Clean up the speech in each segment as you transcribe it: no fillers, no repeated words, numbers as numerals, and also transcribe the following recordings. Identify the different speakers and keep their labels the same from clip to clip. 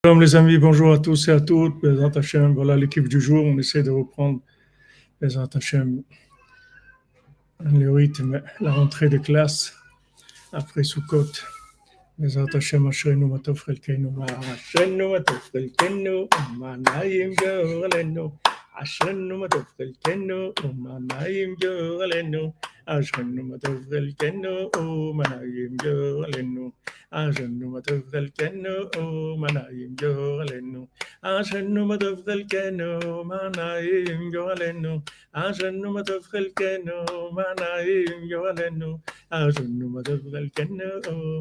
Speaker 1: Shalom les amis, bonjour à tous et à toutes. Bezrat Hashem, voilà l'équipe du jour. On essaie de reprendre Bezrat Hashem le rythme, la rentrée de classe après Sukkot. Bezrat Hashem, Ashrenu Matov Chelkenu, Ashrenu Matov Chelkenu, Umanayim Yorelenu, Ashrenu Matov Chelkenu, Umanayim Yorelenu, Ashrenu Matov Chelkenu, Umanayim Yorelenu. Ashenu matov chelkenu manayim yorelenu. Ashenu matov chelkenu manayim yorelenu. Ashenu matov chelkenu manayim yorelenu. Ashenu matov chelkenu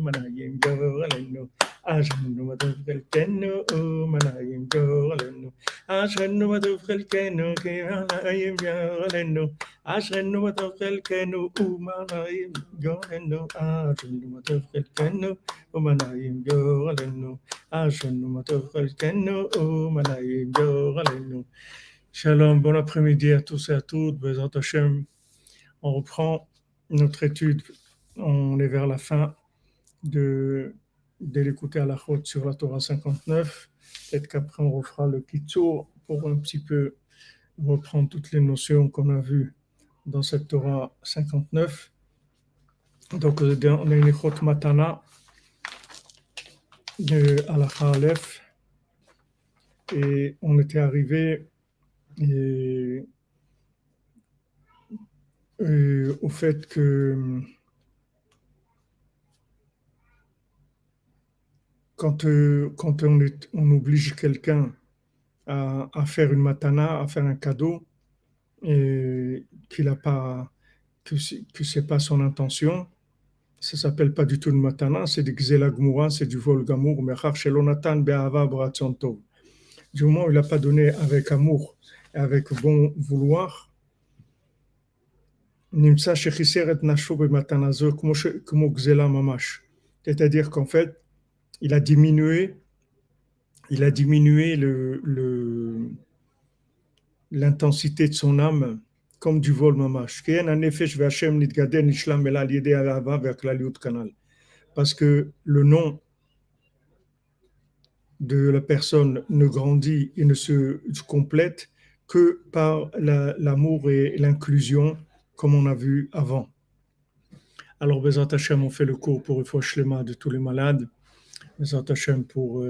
Speaker 1: manayim yorelenu. Ashenu matov chelkenu manayim yorelenu. Ashenu matov chelkenu manayim yorelenu. Ashenu matov chelkenu manayim yorelenu. Ashenu matov chelkenu ومنايم جورلنو عشان متفلكنو ومنايم جورلنو. Shalom, bon après-midi à tous et à toutes. Bezrat Hashem, on reprend notre étude. On est vers la fin de l'écouter à la chôte sur la Torah 59. Peut-être qu'après on refera le Kitsour pour un petit peu reprendre toutes les notions qu'on a vues dans cette Torah 59. Donc on a une chôte matana de Halakha Aleph, et on était arrivé au fait que quand on oblige quelqu'un à faire une matana, à faire un cadeau, et qu'il a pas, que c'est pas son intention, ça s'appelle pas du tout une matana, c'est du Gzela Gmura, c'est du vol gamour, mechar shelonatan be'ava b'ratzon tov. Du moment où il n'a pas donné avec amour et avec bon vouloir, nimsa shechiseret nasho bematanazo como Gzela mamash. C'est-à-dire qu'en fait, il a diminué l'intensité de son âme comme du vol mamash. Parce que le nom de la personne ne grandit et ne se complète que par l'amour et l'inclusion, comme on a vu avant. Alors, Bezrat Hashem, on fait le cours pour Refoua Shlema de tous les malades. Bezrat Hashem pour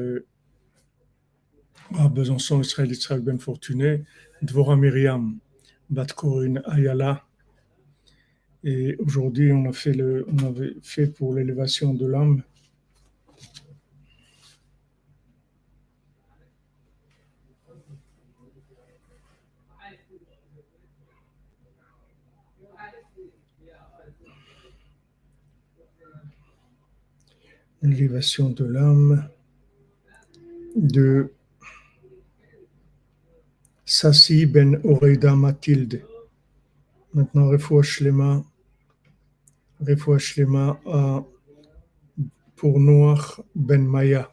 Speaker 1: Besançon, Israël Ben Fortuné, Dvorah Myriam, Bat Corinne Ayala. Et aujourd'hui, on avait fait pour l'élévation de l'âme. L'élévation de l'âme de Sassi Ben Oreida Mathilde. Maintenant, Refoua Shlema pour Noach Ben Maya.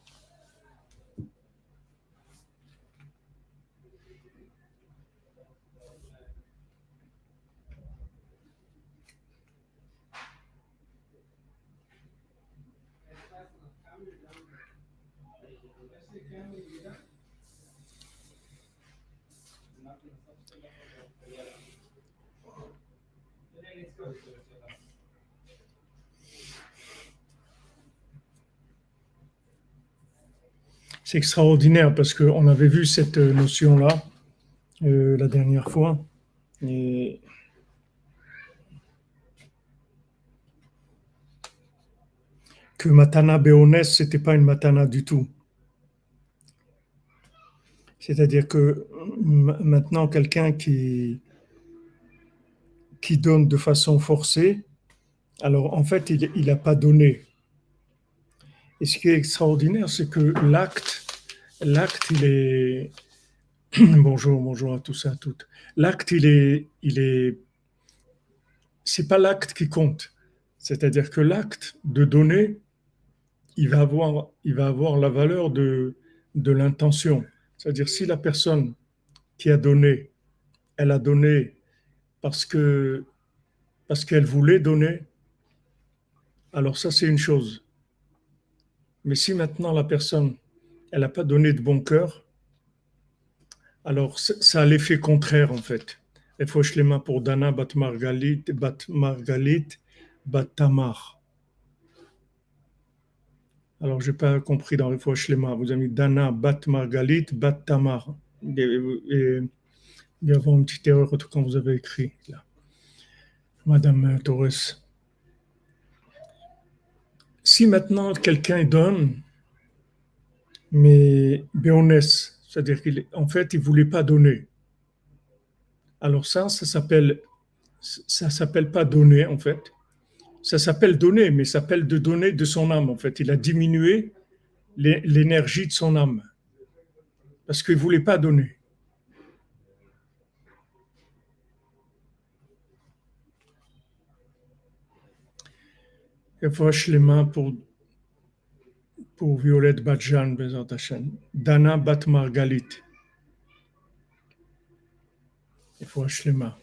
Speaker 1: C'est extraordinaire parce qu'on avait vu cette notion-là la dernière fois. Et que Matana Beones, ce n'était pas une Matana du tout. C'est-à-dire que maintenant, quelqu'un qui donne de façon forcée, alors en fait, il n'a pas donné. Et ce qui est extraordinaire, c'est que l'acte, il est... bonjour à tous et à toutes. L'acte, c'est pas l'acte qui compte. C'est-à-dire que l'acte de donner, il va avoir la valeur de l'intention. C'est-à-dire si la personne qui a donné, elle a donné parce qu'elle voulait donner, alors ça c'est une chose. Mais si maintenant la personne, elle n'a pas donné de bon cœur, alors ça a l'effet contraire en fait. Il faut les mains pour Dana Bat Margalit, Bat Tamar. Alors, je n'ai pas compris dans le fois Shlema. Vous avez mis Dana, Bat Margalit, Bat Tamar. Il y a une petite erreur quand vous avez écrit là. Madame Torres. Si maintenant quelqu'un donne, mais béonnesse, c'est-à-dire qu'en fait, il ne voulait pas donner. Alors ça s'appelle pas donner en fait. Ça s'appelle donner, mais ça s'appelle de donner de son âme en fait. Il a diminué l'énergie de son âme parce qu'il ne voulait pas donner. Il faut les mains pour Violette Badjan, Bezat Hashem. Dana Bat Margalit. Il faut les mains.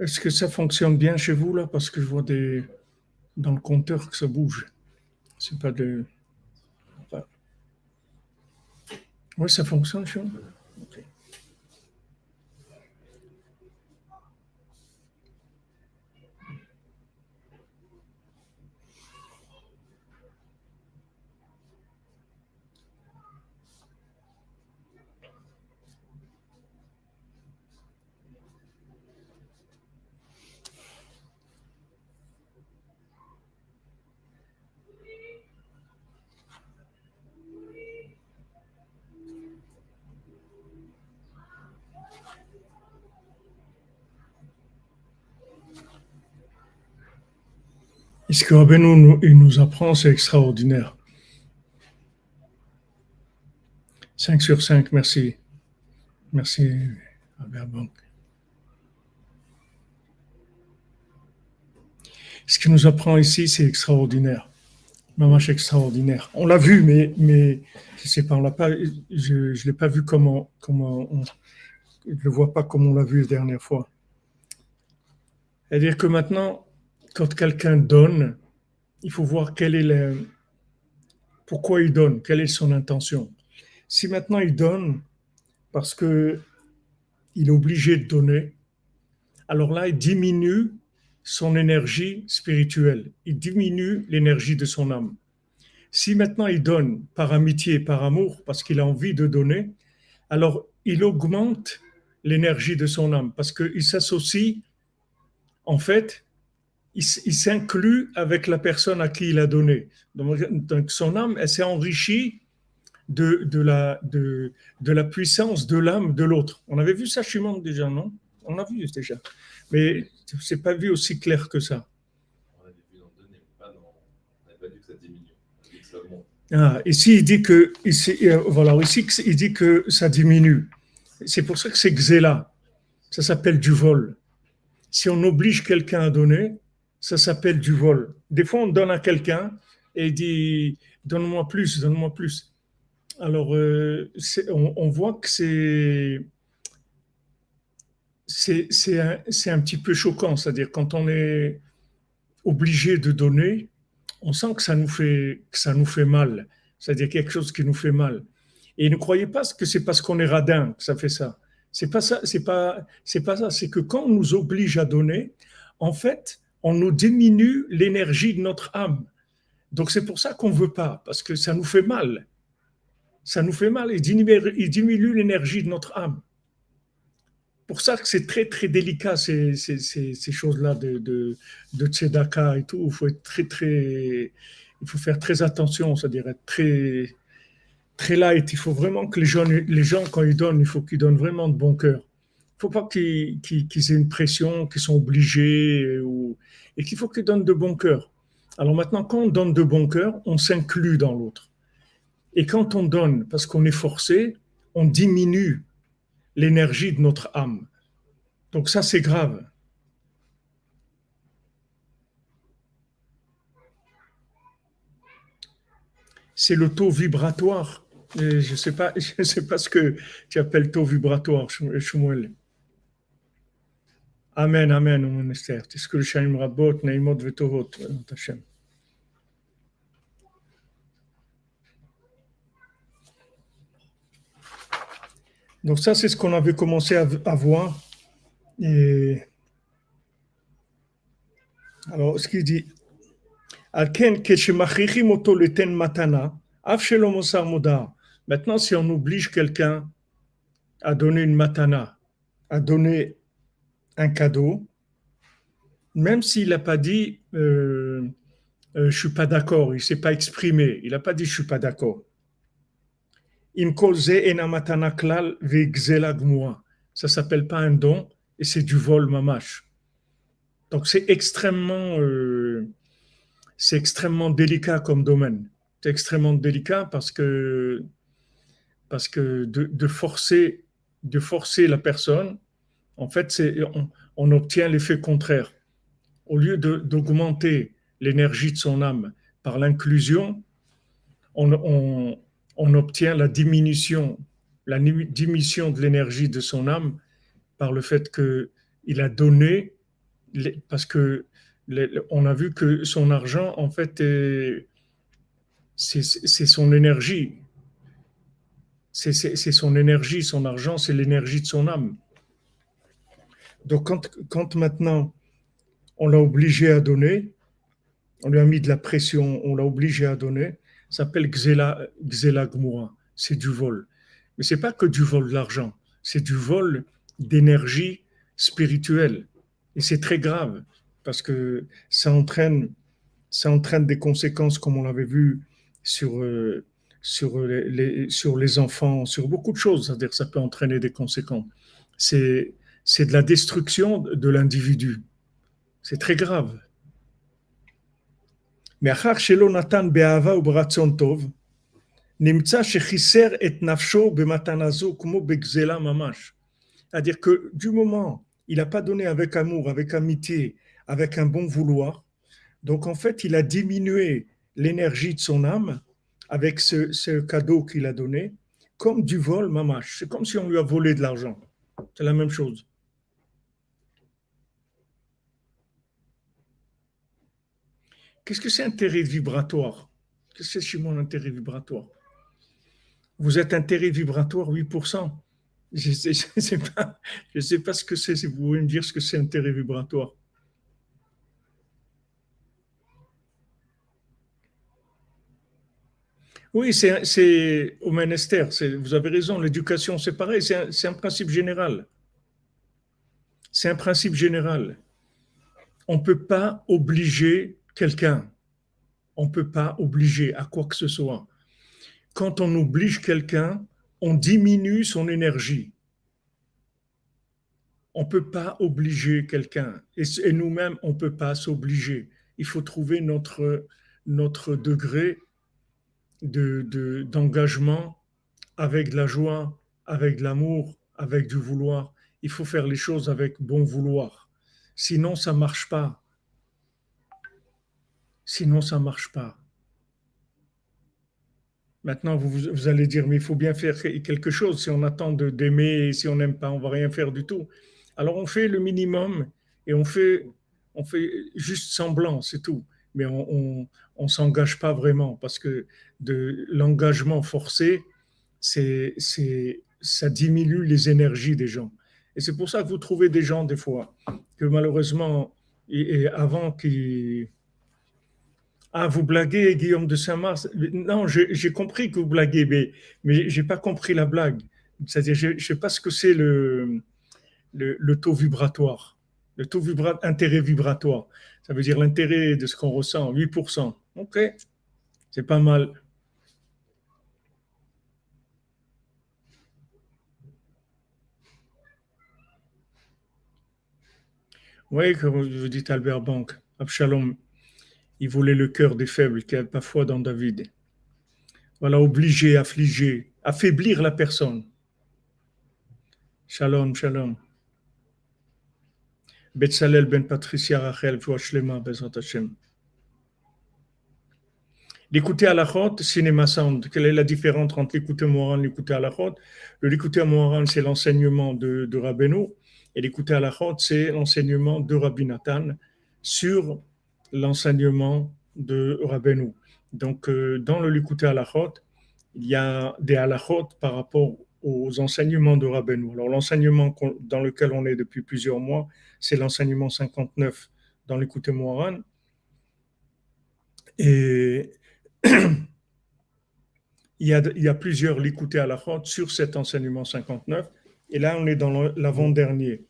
Speaker 1: Est-ce que ça fonctionne bien chez vous là? Parce que je vois dans le compteur que ça bouge. C'est pas de. Enfin... Oui, ça fonctionne chez vous. Okay. Et ce que Rabbeinu il nous apprend, c'est extraordinaire. 5 sur 5, merci. Merci, Aberbank. Ce qu'il nous apprend ici, c'est extraordinaire. Mamache extraordinaire. On l'a vu, mais je sais pas, on l'a pas, je l'ai pas vu comment je le vois pas comme on l'a vu la dernière fois. C'est-à-dire que maintenant, quand quelqu'un donne, il faut voir pourquoi il donne, quelle est son intention. Si maintenant il donne parce que il est obligé de donner, alors là, il diminue son énergie spirituelle, il diminue l'énergie de son âme. Si maintenant il donne par amitié, par amour, parce qu'il a envie de donner, alors il augmente l'énergie de son âme, parce qu'il s'associe, en fait, il s'inclut avec la personne à qui il a donné. Donc son âme, elle s'est enrichie de la puissance de l'âme de l'autre. On avait vu ça chez Shimon déjà, non? On a vu déjà. Mais c'est pas vu aussi clair que ça.
Speaker 2: On avait vu dans donner, pas dans. On n'avait pas dit que ça diminue, on a dit que ça augmente.
Speaker 1: Ah, ici, il dit que, voilà, ici, il dit que ça diminue. C'est pour ça que c'est Xéla. Ça s'appelle du vol. Si on oblige quelqu'un à donner, ça s'appelle du vol. Des fois, on donne à quelqu'un et il dit donne-moi plus, donne-moi plus. Alors, on voit que c'est un petit peu choquant. C'est-à-dire, quand on est obligé de donner, on sent que ça nous fait mal. C'est-à-dire quelque chose qui nous fait mal. Et ne croyez pas que c'est parce qu'on est radin que ça fait ça. C'est pas ça, c'est pas ça. C'est que quand on nous oblige à donner, en fait, on nous diminue l'énergie de notre âme. Donc c'est pour ça qu'on veut pas, parce que ça nous fait mal. Ça nous fait mal. Il diminue l'énergie de notre âme. Pour ça que c'est très très délicat ces choses-là de tzedaka et tout. Il faut être il faut faire très attention, c'est-à-dire être très très light. Il faut vraiment que les gens quand ils donnent, il faut qu'ils donnent vraiment de bon cœur. Il ne faut pas qu'ils aient une pression, qu'ils sont obligés et qu'il faut qu'ils donnent de bon cœur. Alors maintenant, quand on donne de bon cœur, on s'inclut dans l'autre. Et quand on donne parce qu'on est forcé, on diminue l'énergie de notre âme. Donc ça, c'est grave. C'est le taux vibratoire. Et je ne sais pas ce que tu appelles taux vibratoire, Shmuel. Amen, amen, mon Esther. Tisku l'shanim rabot, neimot vetovot, Hashem. Donc ça, c'est ce qu'on avait commencé à voir. Et alors, ce qu'il dit, Alken keshemachrichim oto leten matana, af shelo mosar modar. Maintenant, si on oblige quelqu'un à donner une matana, à donner un cadeau, même s'il n'a pas dit je suis pas d'accord, il s'est pas exprimé, il n'a pas dit je suis pas d'accord. Im kol ze ena matana klal ve'gzela gmura. Ça s'appelle pas un don et c'est du vol mamash. Donc c'est extrêmement délicat comme domaine. C'est extrêmement délicat parce que de forcer la personne, en fait, on obtient l'effet contraire. Au lieu d'augmenter l'énergie de son âme par l'inclusion, on obtient la diminution de l'énergie de son âme par le fait qu'il a donné, parce que on a vu que son argent, en fait, c'est son énergie. C'est son énergie, son argent, c'est l'énergie de son âme. Donc, quand maintenant on l'a obligé à donner, on lui a mis de la pression, on l'a obligé à donner, ça s'appelle Gzela Gmura, c'est du vol. Mais c'est pas que du vol d'argent, c'est du vol d'énergie spirituelle. Et c'est très grave, parce que ça entraîne des conséquences, comme on l'avait vu, sur les enfants, sur beaucoup de choses, c'est-à-dire que ça peut entraîner des conséquences. C'est, c'est de la destruction de l'individu. C'est très grave. מאחר שלא נתן באהבה וברצון טוב, נמצא שחיסר את נפשו במתנה זו כמו בגזלה ממש. C'est-à-dire que du moment il n'a pas donné avec amour, avec amitié, avec un bon vouloir, donc en fait il a diminué l'énergie de son âme avec ce cadeau qu'il a donné, comme du vol mamash. C'est comme si on lui a volé de l'argent. C'est la même chose. Qu'est-ce que c'est un intérêt vibratoire? Qu'est-ce que c'est chez moi un intérêt vibratoire? Vous êtes intérêt vibratoire 8%. Je ne sais pas ce que c'est. Si vous pouvez me dire ce que c'est intérêt vibratoire. Oui, c'est au ministère. Vous avez raison, l'éducation, c'est pareil. C'est un principe général. C'est un principe général. On ne peut pas obliger quelqu'un. On ne peut pas obliger à quoi que ce soit. Quand on oblige quelqu'un, on diminue son énergie. On ne peut pas obliger quelqu'un. Et nous-mêmes, on ne peut pas s'obliger. Il faut trouver notre degré d'engagement avec de la joie, avec de l'amour, avec du vouloir. Il faut faire les choses avec bon vouloir. Sinon, ça ne marche pas. Sinon, ça ne marche pas. Maintenant, vous allez dire, mais il faut bien faire quelque chose. Si on attend d'aimer, si on n'aime pas, on ne va rien faire du tout. Alors, on fait le minimum et on fait juste semblant, c'est tout. Mais on s'engage pas vraiment parce que l'engagement forcé, ça diminue les énergies des gens. Et c'est pour ça que vous trouvez des gens, des fois, que malheureusement, et avant qu'ils ah, vous blaguez, Guillaume de Saint-Mars. Non, j'ai compris que vous blaguez, mais je n'ai pas compris la blague. C'est-à-dire, je ne sais pas ce que c'est le taux vibratoire. Le taux intérêt vibratoire. Ça veut dire l'intérêt de ce qu'on ressent, 8%. OK, c'est pas mal. Oui, comme vous dites Albert Bank, Absalom, il voulait le cœur des faibles, qui n'avait pas foi dans David. Voilà, obliger, affliger, affaiblir la personne. Shalom, shalom. Betzalel ben Patricia Rachel, Shlema, Bezrat Hashem. L'écouter à la chôte, cinéma sound. Quelle est la différence entre l'écouter Moharan et l'écouter à la chôte? L'écouter à Moharan, c'est l'enseignement de Rabbeinu, et l'écouter à la chôte, c'est l'enseignement de Rabbi Nathan sur l'enseignement de Rabbeinu. Donc, dans le l'écouter à la chôte, il y a des halachot par rapport aux enseignements de Rabbeinu. Alors l'enseignement dans lequel on est depuis plusieurs mois, c'est l'enseignement 59 dans l'Écoutez Moharan. Et il y a plusieurs l'écouter à la fois sur cet enseignement 59. Et là, on est dans l'avant-dernier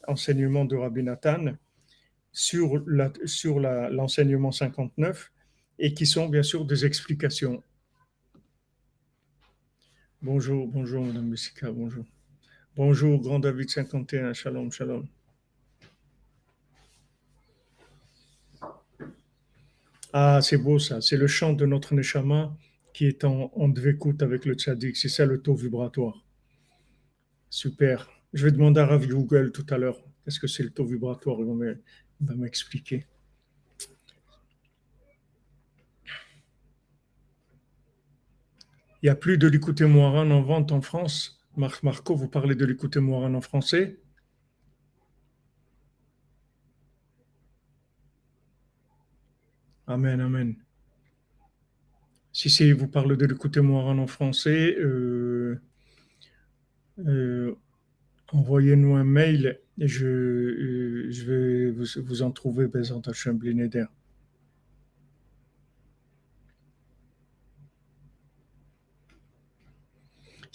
Speaker 1: enseignement de Rabbi Nathan sur l'enseignement 59 et qui sont bien sûr des explications. Bonjour, Madame Messika, bonjour. Bonjour, Grand David 51, shalom, shalom. Ah, c'est beau ça, c'est le chant de notre Neshama qui est en dvekout avec le tzaddik, c'est ça le taux vibratoire. Super. Je vais demander à Rav Google tout à l'heure, qu'est-ce que c'est le taux vibratoire, il va m'expliquer. Il n'y a plus de l'écouter Moharan en vente en France. Marco, vous parlez de l'écouter Moharan en français? Amen, amen. Si vous parlez de l'écouter Moharan en français, envoyez-nous un mail et je vais vous en trouver Bezant Hashem Blineder.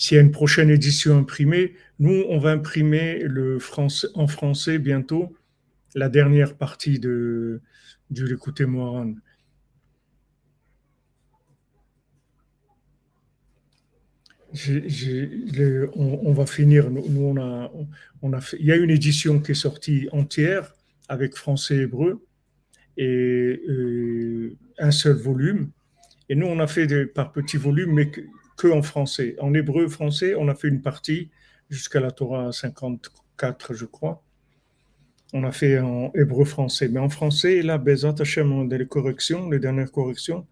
Speaker 1: S'il y a une prochaine édition imprimée, nous, on va imprimer en français bientôt la dernière partie du l'écouter Moharan. On va finir. Nous, il y a une édition qui est sortie entière avec français et hébreu et un seul volume. Et nous, on a fait par petits volumes, mais que en français. En hébreu, français, on a fait une partie jusqu'à la Torah 54, je crois. On a fait en hébreu français. Mais en français, là, Bezat Hashem, on a les corrections, les dernières corrections.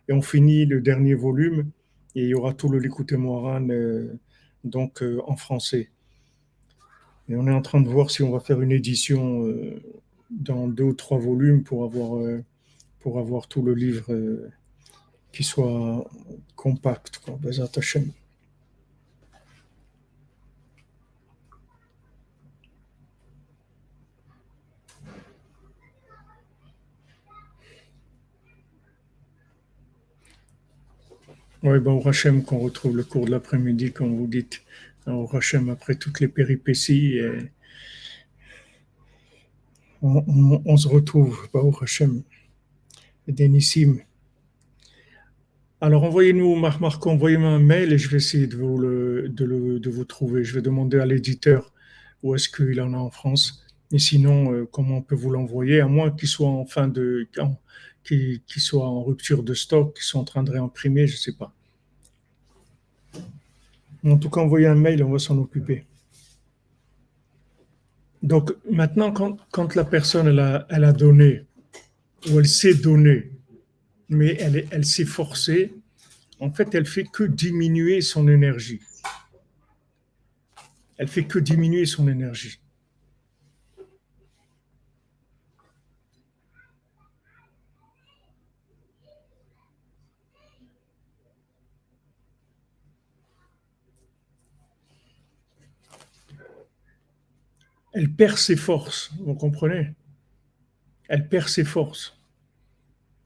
Speaker 1: Et on finit le dernier volume. Et il y aura tout le Likutei Moharan en français. Et on est en train de voir si on va faire une édition dans 2 ou 3 volumes pour avoir tout le livre qui soit compact. Bezat Hashem. Oui, au Hachem, qu'on retrouve le cours de l'après-midi, comme vous dites, au Hachem, après toutes les péripéties, on se retrouve, au Hachem, Denissim. Alors, envoyez-nous, Marco, envoyez-moi un mail et je vais essayer de vous trouver. Je vais demander à l'éditeur où est-ce qu'il en a en France. Et sinon, comment on peut vous l'envoyer, à moins qu'il soit qu'il soit en rupture de stock, qu'il soit en train de réimprimer, je ne sais pas. En tout cas, envoyez un mail, on va s'en occuper. Donc, maintenant, quand la personne elle a donné, ou elle s'est donnée, mais elle s'est forcée, en fait, elle fait que diminuer son énergie. Elle fait que diminuer son énergie. Elle perd ses forces, vous comprenez? Elle perd ses forces.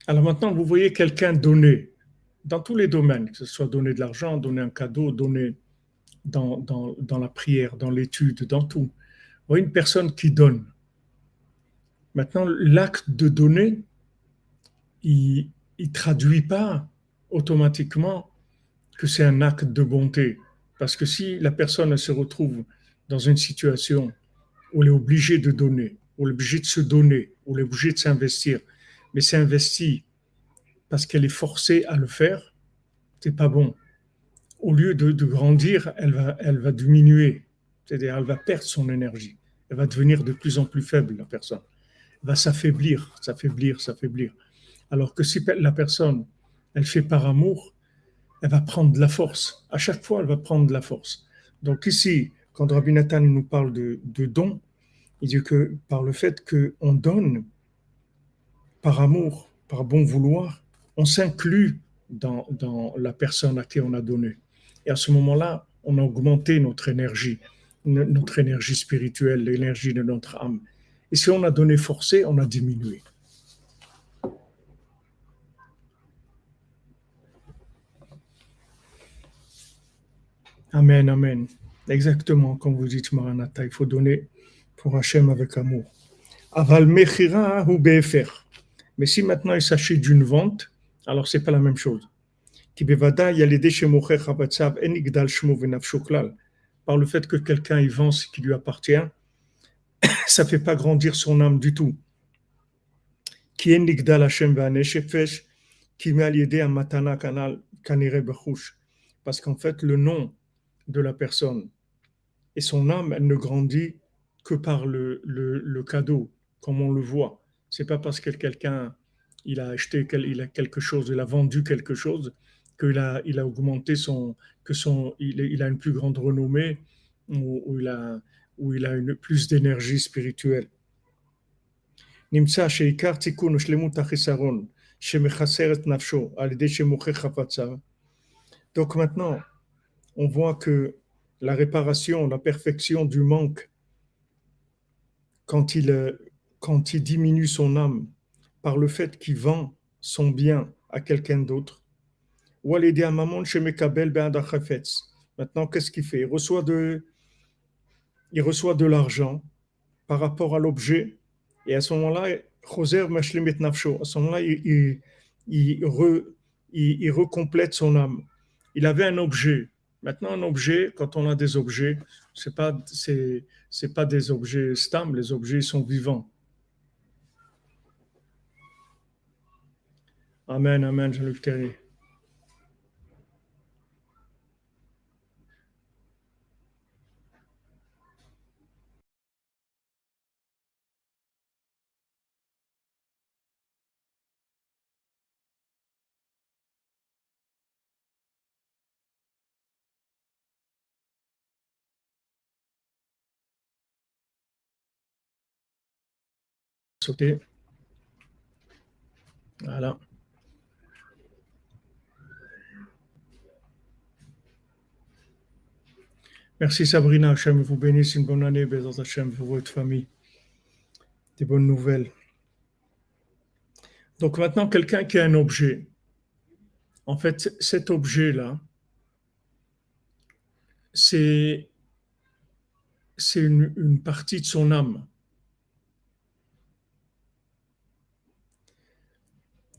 Speaker 1: Alors maintenant, vous voyez quelqu'un donner, dans tous les domaines, que ce soit donner de l'argent, donner un cadeau, donner dans la prière, dans l'étude, dans tout. Vous voyez une personne qui donne. Maintenant, l'acte de donner, il ne traduit pas automatiquement que c'est un acte de bonté. Parce que si la personne se retrouve dans une situation où elle est obligée de donner, où elle est obligée de se donner, où elle est obligée de s'investir, mais s'investit parce qu'elle est forcée à le faire, c'est pas bon. Au lieu de grandir, elle va diminuer. C'est-à-dire, elle va perdre son énergie. Elle va devenir de plus en plus faible, la personne. Elle va s'affaiblir. Alors que si la personne, elle fait par amour, elle va prendre de la force. À chaque fois, elle va prendre de la force. Donc ici, quand Rabbi Nathan nous parle de don, il dit que par le fait qu'on donne par amour, par bon vouloir, on s'inclut dans la personne à qui on a donné. Et à ce moment-là, on a augmenté notre énergie spirituelle, l'énergie de notre âme. Et si on a donné forcé, on a diminué. Amen, amen. Exactement comme vous dites, Maranatha, il faut donner pour Hachem avec amour. Aval mechira ou befer. Mais si maintenant il s'agit d'une vente, alors c'est pas la même chose. Ki bevada yalide shemocher chavatzav en igdal shmo venafsho klal. Par le fait que quelqu'un y vend ce qui lui appartient, ça fait pas grandir son âme du tout. Qui en igdal Hashem v'aneshefesh, qui met à l'idée un matana kanal kanire bechouch. Parce qu'en fait, le nom de la personne et son âme, elle ne grandit que par le cadeau, comme on le voit. C'est pas parce que quelqu'un il a acheté il a quelque chose, il a vendu quelque chose, il a augmenté il a une plus grande renommée ou il a plus d'énergie spirituelle. נמצא שעיקר תיקון ושלמות החיסרון שמחסר את נפשו על ידי שמוכר חפציו. Donc maintenant, on voit que la réparation, la perfection du manque, quand il diminue son âme par le fait qu'il vend son bien à quelqu'un d'autre, ou à l'aider à maman chez Mekabel ben Chafetz. Maintenant, qu'est-ce qu'il fait? Il reçoit de l'argent par rapport à l'objet, et à ce moment-là, Choser Mashlimet Nafsho, à ce moment-là, il recomplète son âme. Il avait un objet. Maintenant, un objet, quand on a des objets, c'est pas des objets stables, les objets sont vivants. Amen, amen, Jean-Luc Terrier. Sauter. Voilà. Merci Sabrina, Hachem vous bénisse, une bonne année, Bézat Hachem pour votre famille. Des bonnes nouvelles. Donc maintenant, quelqu'un qui a un objet, en fait, cet objet-là, c'est une partie de son âme.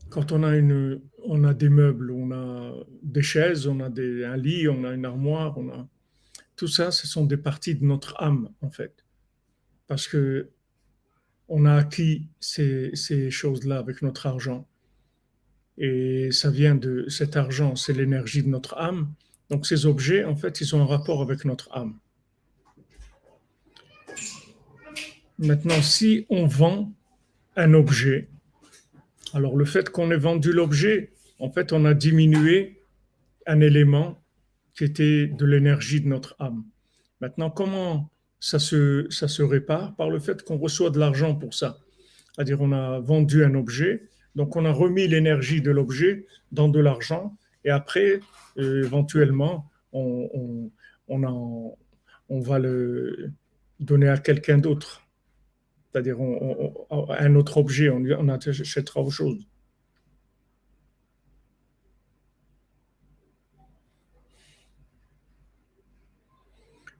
Speaker 1: Quand on a des meubles, on a des chaises, on a un lit, on a une armoire, tout ça, ce sont des parties de notre âme, en fait. Parce que on a acquis ces choses-là avec notre argent. Et ça vient de cet argent, c'est l'énergie de notre âme. Donc ces objets, en fait, ils ont un rapport avec notre âme. Maintenant, si on vend un objet, alors le fait qu'on ait vendu l'objet, en fait, on a diminué un élément qui était de l'énergie de notre âme. Maintenant, comment ça se répare? Par le fait qu'on reçoit de l'argent pour ça. C'est-à-dire, on a vendu un objet, donc on a remis l'énergie de l'objet dans de l'argent, et après, éventuellement, on va le donner à quelqu'un d'autre. C'est-à-dire, un autre objet, on achètera autre chose.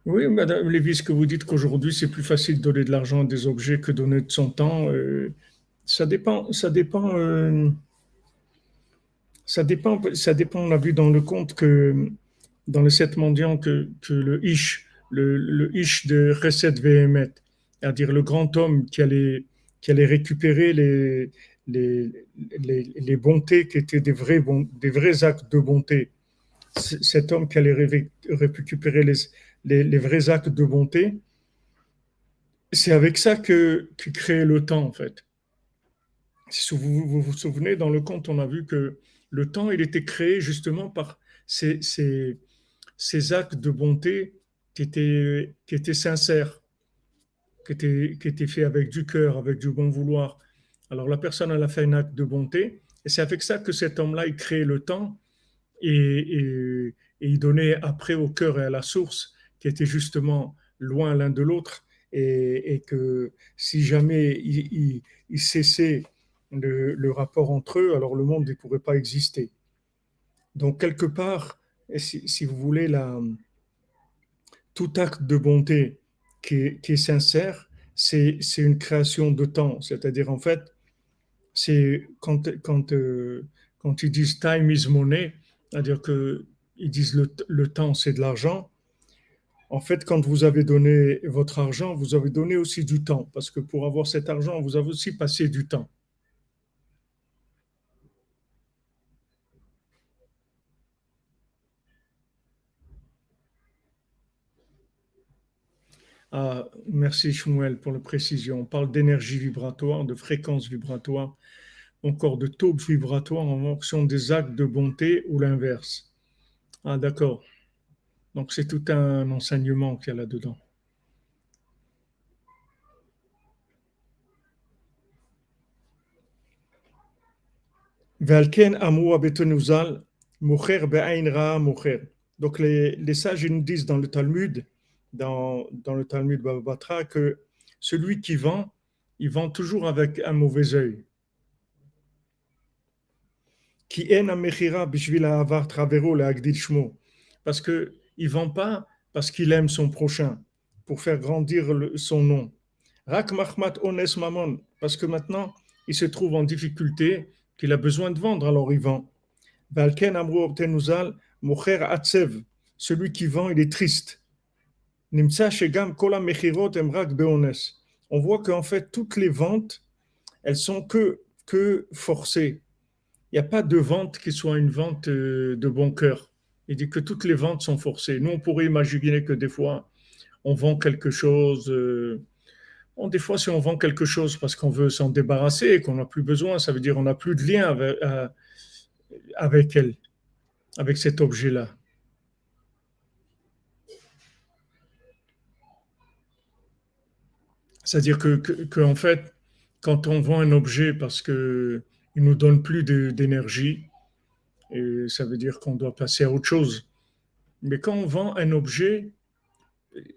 Speaker 1: Oui, Madame Lévy, ce que vous dites qu'aujourd'hui, c'est plus facile de donner de l'argent à des objets que donner de son temps, ça dépend, ça dépend. On a vu dans le conte que dans les sept mendiants que le Ish de Chesed Vehemet, c'est-à-dire le grand homme qui allait récupérer les, les bontés qui étaient des vrais actes de bonté. Cet homme qui allait récupérer les vrais actes de bonté, c'est avec ça que crée le temps, en fait. Si vous souvenez, dans le conte, on a vu que le temps, il était créé justement par ces actes de bonté qui étaient sincères, qui étaient faits avec du cœur, avec du bon vouloir. Alors la personne, elle a fait un acte de bonté, et c'est avec ça que cet homme-là, il crée le temps, et et il donnait après au cœur et à la source, qui étaient justement loin l'un de l'autre, et que si jamais il cessait le rapport entre eux, alors le monde ne pourrait pas exister. Donc quelque part, si vous voulez, tout acte de bonté qui est sincère, c'est une création de temps. C'est-à-dire, en fait, c'est quand ils disent time is money, c'est-à-dire qu'ils disent le temps, c'est de l'argent. En fait, quand vous avez donné votre argent, vous avez donné aussi du temps, parce que pour avoir cet argent, vous avez aussi passé du temps. Ah, merci Shmuel pour la précision. On parle d'énergie vibratoire, de fréquence vibratoire, encore de taux vibratoire en fonction des actes de bonté ou l'inverse. Ah, d'accord. Donc c'est tout un enseignement qu'il y a là-dedans. Valken amou abetonuzal, mocher be'ain ra mocher. Donc les sages ils nous disent dans le Talmud, dans le Talmud Baba Batra, que celui qui vend, il vend toujours avec un mauvais œil. Qui en amechira bishvil avoir travero le agdil shmo. Parce que il vend pas parce qu'il aime son prochain, pour faire grandir son nom. Rak mahmat ones mamon, parce que maintenant il se trouve en difficulté, qu'il a besoin de vendre, alors il vend. Valken amru obtenuzal mocher atsev. Celui qui vend, il est triste. Nimsa shegam kola mechirot emrak beones. On voit qu'en fait toutes les ventes, elles sont que forcées. Il n'y a pas de vente qui soit une vente de bon cœur. Il dit que toutes les ventes sont forcées. Nous, on pourrait imaginer que des fois, on vend quelque chose. Des fois, si on vend quelque chose parce qu'on veut s'en débarrasser et qu'on n'a plus besoin, ça veut dire qu'on n'a plus de lien avec elle, avec cet objet-là. C'est-à-dire en fait, quand on vend un objet parce qu'il ne nous donne plus d'énergie, et ça veut dire qu'on doit passer à autre chose. Mais quand on vend un objet,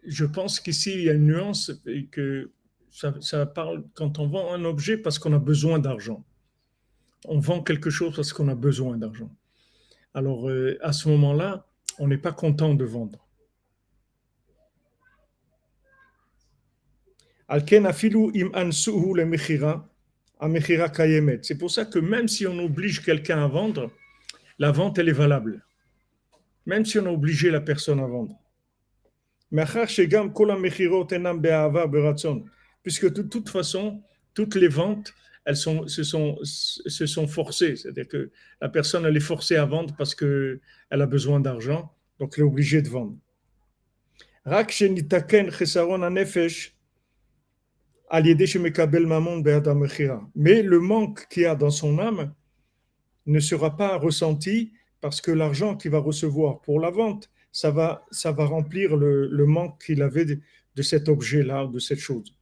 Speaker 1: je pense qu'ici, il y a une nuance et que ça parle quand on vend un objet parce qu'on a besoin d'argent. On vend quelque chose parce qu'on a besoin d'argent. Alors, à ce moment-là, on n'est pas content de vendre. C'est pour ça que même si on oblige quelqu'un à vendre, la vente, elle est valable. Même si on a obligé la personne à vendre. Puisque de toute façon, toutes les ventes, se sont forcées. C'est-à-dire que la personne, elle est forcée à vendre parce qu'elle a besoin d'argent, donc elle est obligée de vendre. Mais le manque qu'il y a dans son âme ne sera pas ressenti parce que l'argent qu'il va recevoir pour la vente, ça va remplir le manque qu'il avait de cet objet-là, de cette chose.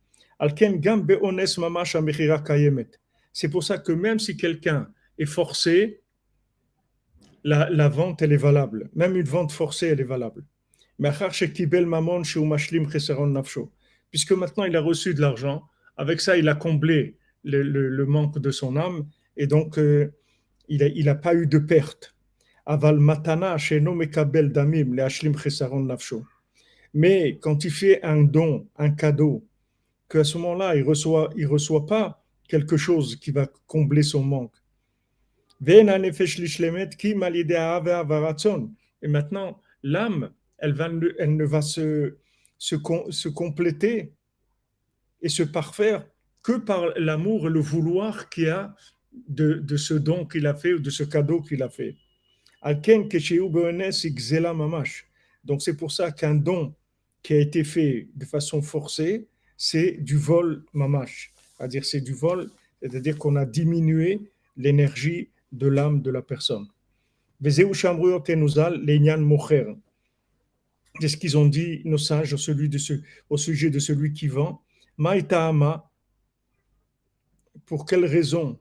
Speaker 1: C'est pour ça que même si quelqu'un est forcé, la vente, elle est valable. Même une vente forcée, elle est valable. Puisque maintenant il a reçu de l'argent, avec ça il a comblé le manque de son âme, et donc il n'a pas eu de perte. Aval matana sheno mekabel damim leashlim chesaron nafsho. Mais quand il fait un don, un cadeau, qu'à ce moment-là, il reçoit pas quelque chose qui va combler son manque. Et maintenant, l'âme, elle ne va se compléter et se parfaire que par l'amour et le vouloir qu'il y a de ce don qu'il a fait ou de ce cadeau qu'il a fait. Donc c'est pour ça qu'un don qui a été fait de façon forcée, c'est du vol mamash. C'est-à-dire c'est du vol, c'est-à-dire qu'on a diminué l'énergie de l'âme de la personne. C'est ce qu'ils ont dit nos sages au sujet de celui qui vend. Maïtaama, pour quelle raison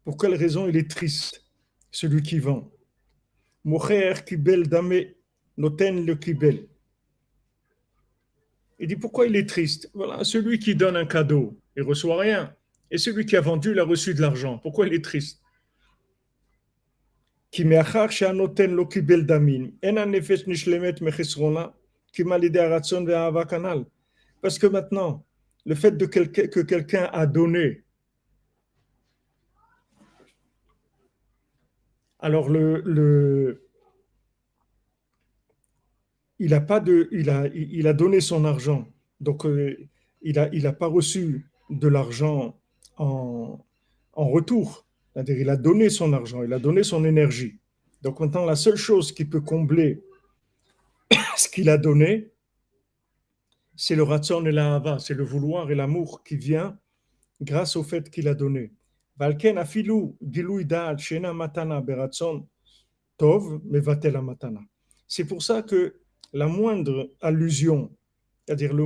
Speaker 1: il est triste, celui qui vend. Mocher kibel dame, noten le kibel. Il dit pourquoi il est triste? Voilà, celui qui donne un cadeau, il reçoit rien. Et celui qui a vendu, il a reçu de l'argent. Pourquoi il est triste? Ki meachar she'anoten lo kibel damin, en hanefesh nishlemet mechesrona, ki malide haratzon ve'ahava kanal. Parce que maintenant, le fait que quelqu'un a donné, alors il a donné son argent, donc il a pas reçu de l'argent en retour. C'est-à-dire, il a donné son argent, il a donné son énergie. Donc maintenant, la seule chose qui peut combler ce qu'il a donné, c'est le ratson et la hava, c'est le vouloir et l'amour qui vient grâce au fait qu'il a donné. Valken afilu gilui da'at shena matana beratson tov mevatel matana. C'est pour ça que la moindre allusion, c'est-à-dire la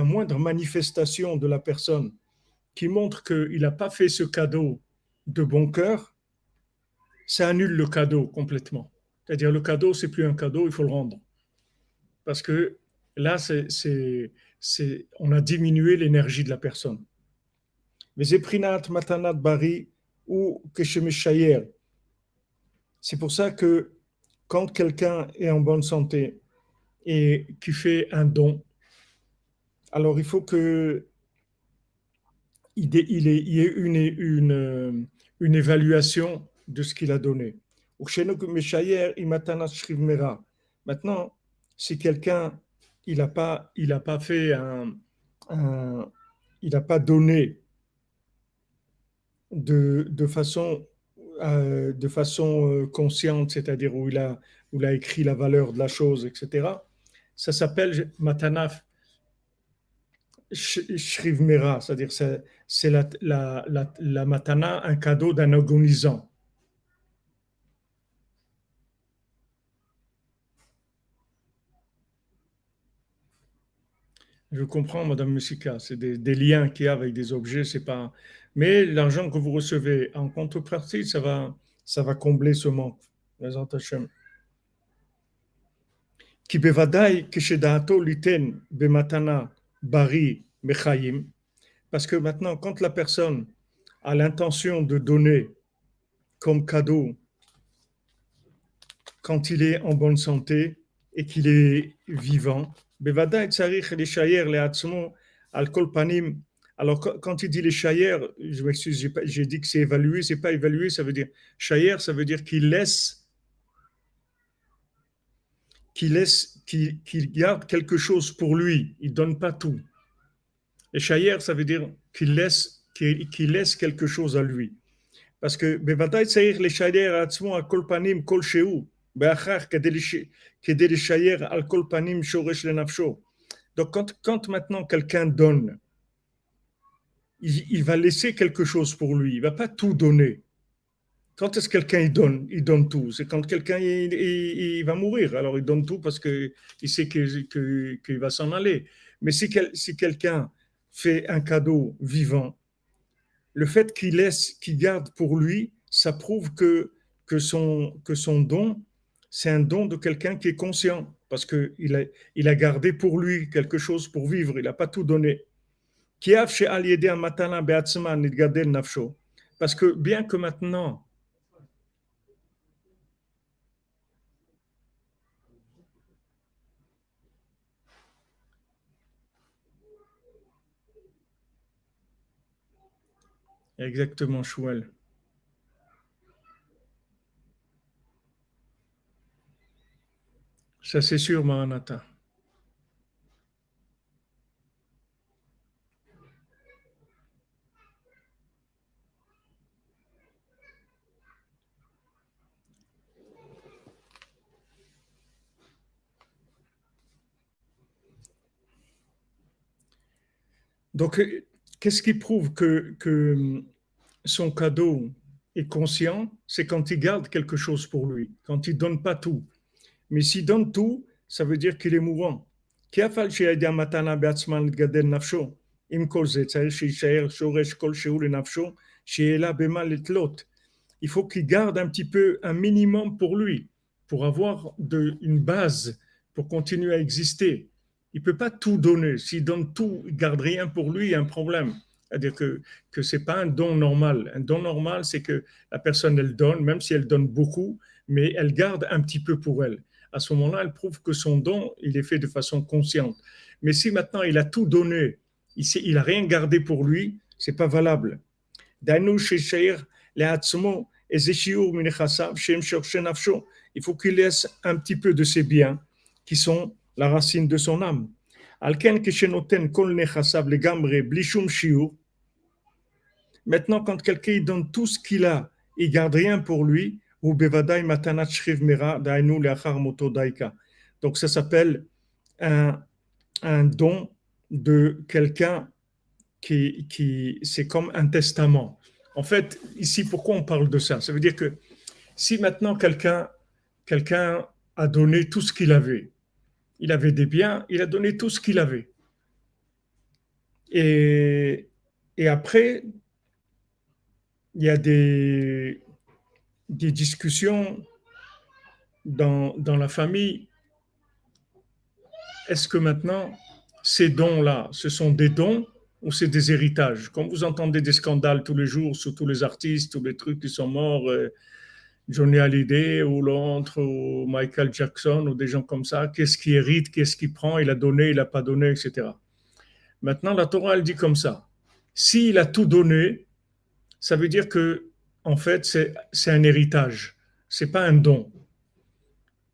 Speaker 1: moindre manifestation de la personne qui montre qu'il n'a pas fait ce cadeau de bon cœur, ça annule le cadeau complètement. C'est-à-dire le cadeau, c'est plus un cadeau, il faut le rendre. Parce que là, on a diminué l'énergie de la personne. Mais eprinat matanat bari ou keshemeshayer. C'est pour ça que quand quelqu'un est en bonne santé et qui fait un don, alors il faut que il y ait une évaluation de ce qu'il a donné. Maintenant, si quelqu'un il n'a pas fait il n'a pas donné de façon consciente, c'est-à-dire où il a écrit la valeur de la chose, etc. Ça s'appelle matanaf shrivmera, c'est-à-dire c'est la matana, un cadeau d'un agonisant. Je comprends, Madame Messika, c'est des liens qu'il y a avec des objets, c'est pas. Mais l'argent que vous recevez en contrepartie, ça va combler ce manque. Bezrat Hashem. Ki bevadai keshedato liten bematana bari mechayim. Parce que maintenant, quand la personne a l'intention de donner comme cadeau, quand il est en bonne santé et qu'il est vivant, bevadai tsarich leshayer leatzmo al kol panim. Alors, quand il dit les shayer, je m'excuse, j'ai dit que c'est évalué, c'est pas évalué, ça veut dire shayer, ça veut dire qu'il garde quelque chose pour lui, il donne pas tout. Et shayer, ça veut dire qu'il laisse quelque chose à lui. Parce que בוודאי צריך לשרייר עצמו על כל פנים כלשהו, בהכרח כדי לשרייר על כל פנים שורש לנפשו. Donc quand maintenant quelqu'un donne, il va laisser quelque chose pour lui, il va pas tout donner. Quand est-ce que quelqu'un il donne tout? C'est quand quelqu'un il va mourir, alors il donne tout parce qu'il sait qu'il va s'en aller. Mais si quelqu'un fait un cadeau vivant, le fait qu'il garde pour lui, ça prouve que son don, c'est un don de quelqu'un qui est conscient, parce qu'il a gardé pour lui quelque chose pour vivre, il n'a pas tout donné. Parce que bien que maintenant, exactement, Chouel. Ça, c'est sûr, Maranatha. Donc, qu'est-ce qui prouve que son cadeau est conscient? C'est quand il garde quelque chose pour lui, quand il donne pas tout. Mais s'il donne tout, ça veut dire qu'il est mourant. il faut qu'il garde un petit peu, un minimum pour lui, pour avoir une base, pour continuer à exister. Il ne peut pas tout donner. S'il donne tout, il ne garde rien pour lui, il y a un problème. C'est-à-dire que ce n'est pas un don normal. Un don normal, c'est que la personne, elle donne, même si elle donne beaucoup, mais elle garde un petit peu pour elle. À ce moment-là, elle prouve que son don, il est fait de façon consciente. Mais si maintenant il a tout donné, il n'a rien gardé pour lui, ce n'est pas valable. Il faut qu'il laisse un petit peu de ses biens qui sont la racine de son âme. Maintenant, quand quelqu'un donne tout ce qu'il a, il ne garde rien pour lui, donc ça s'appelle un don de quelqu'un c'est comme un testament. En fait, ici, pourquoi on parle de ça? Ça veut dire que si maintenant quelqu'un a donné tout ce qu'il avait, il avait des biens, il a donné tout ce qu'il avait. Et après, il y a des discussions dans la famille. Est-ce que maintenant, ces dons-là, ce sont des dons ou c'est des héritages? Quand vous entendez des scandales tous les jours sur tous les artistes, tous les trucs qui sont morts, Johnny Hallyday ou l'autre, ou Michael Jackson, ou des gens comme ça, qu'est-ce qui hérite, qu'est-ce qui prend, il a donné, il n'a pas donné, etc. Maintenant, la Torah, elle dit comme ça. S'il a tout donné, ça veut dire que, en fait, c'est un héritage. C'est pas un don.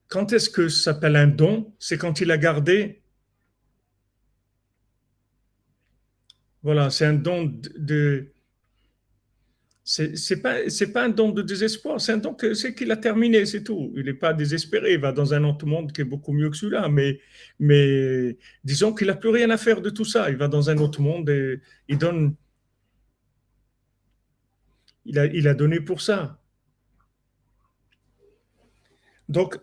Speaker 1: Quand est-ce que ça s'appelle un don? C'est quand il a gardé. Voilà, c'est un don de c'est pas un don de désespoir, c'est un don que c'est qu'il a terminé, c'est tout. Il n'est pas désespéré, il va dans un autre monde qui est beaucoup mieux que celui-là, mais disons qu'il n'a plus rien à faire de tout ça. Il va dans un autre monde et il donne, il a donné pour ça. Donc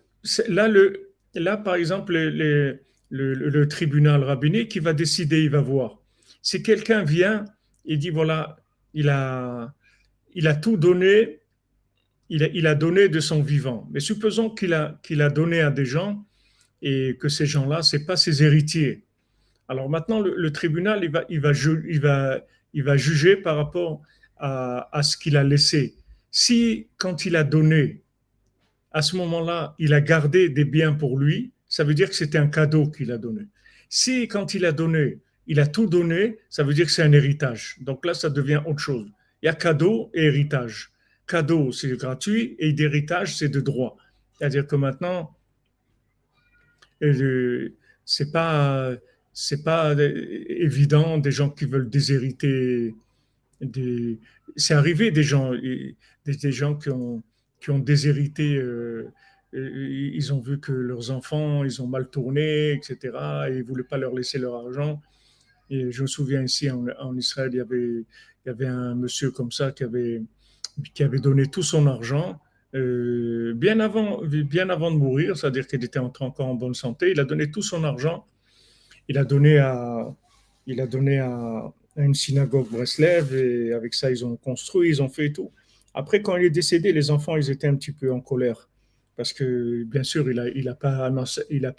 Speaker 1: là, par exemple, le tribunal rabbinique qui va décider, il va voir. Si quelqu'un vient et dit voilà, il a, il a tout donné, il a donné de son vivant. Mais supposons qu'il a donné à des gens et que ces gens-là, ce n'est pas ses héritiers. Alors maintenant, le tribunal, il va juger par rapport à ce qu'il a laissé. Si, quand il a donné, à ce moment-là, il a gardé des biens pour lui, ça veut dire que c'était un cadeau qu'il a donné. Si, quand il a donné, il a tout donné, ça veut dire que c'est un héritage. Donc là, ça devient autre chose. Il y a cadeau et héritage. Cadeau, c'est gratuit, et d'héritage, c'est de droit. C'est-à-dire que maintenant, c'est pas, c'est pas évident des gens qui veulent déshériter. C'est arrivé des gens qui ont déshérité. Ils ont vu que leurs enfants, ils ont mal tourné, etc. Et ils ne voulaient pas leur laisser leur argent. Et je me souviens ici en Israël, il y avait un monsieur comme ça qui avait donné tout son argent bien avant de mourir, c'est-à-dire qu'il était encore en bonne santé. Il a donné tout son argent. Il a donné à une synagogue Breslev et avec ça, ils ont construit, ils ont fait tout. Après, quand il est décédé, les enfants, ils étaient un petit peu en colère parce que, bien sûr, il a pas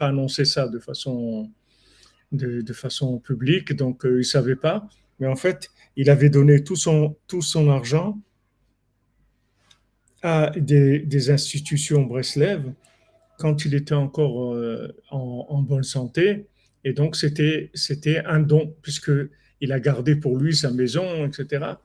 Speaker 1: annoncé ça de façon publique, donc il ne savait pas. Mais en fait, il avait donné tout son argent à des institutions Breslev quand il était encore en bonne santé. Et donc, c'était un don, puisqu'il a gardé pour lui sa maison, etc.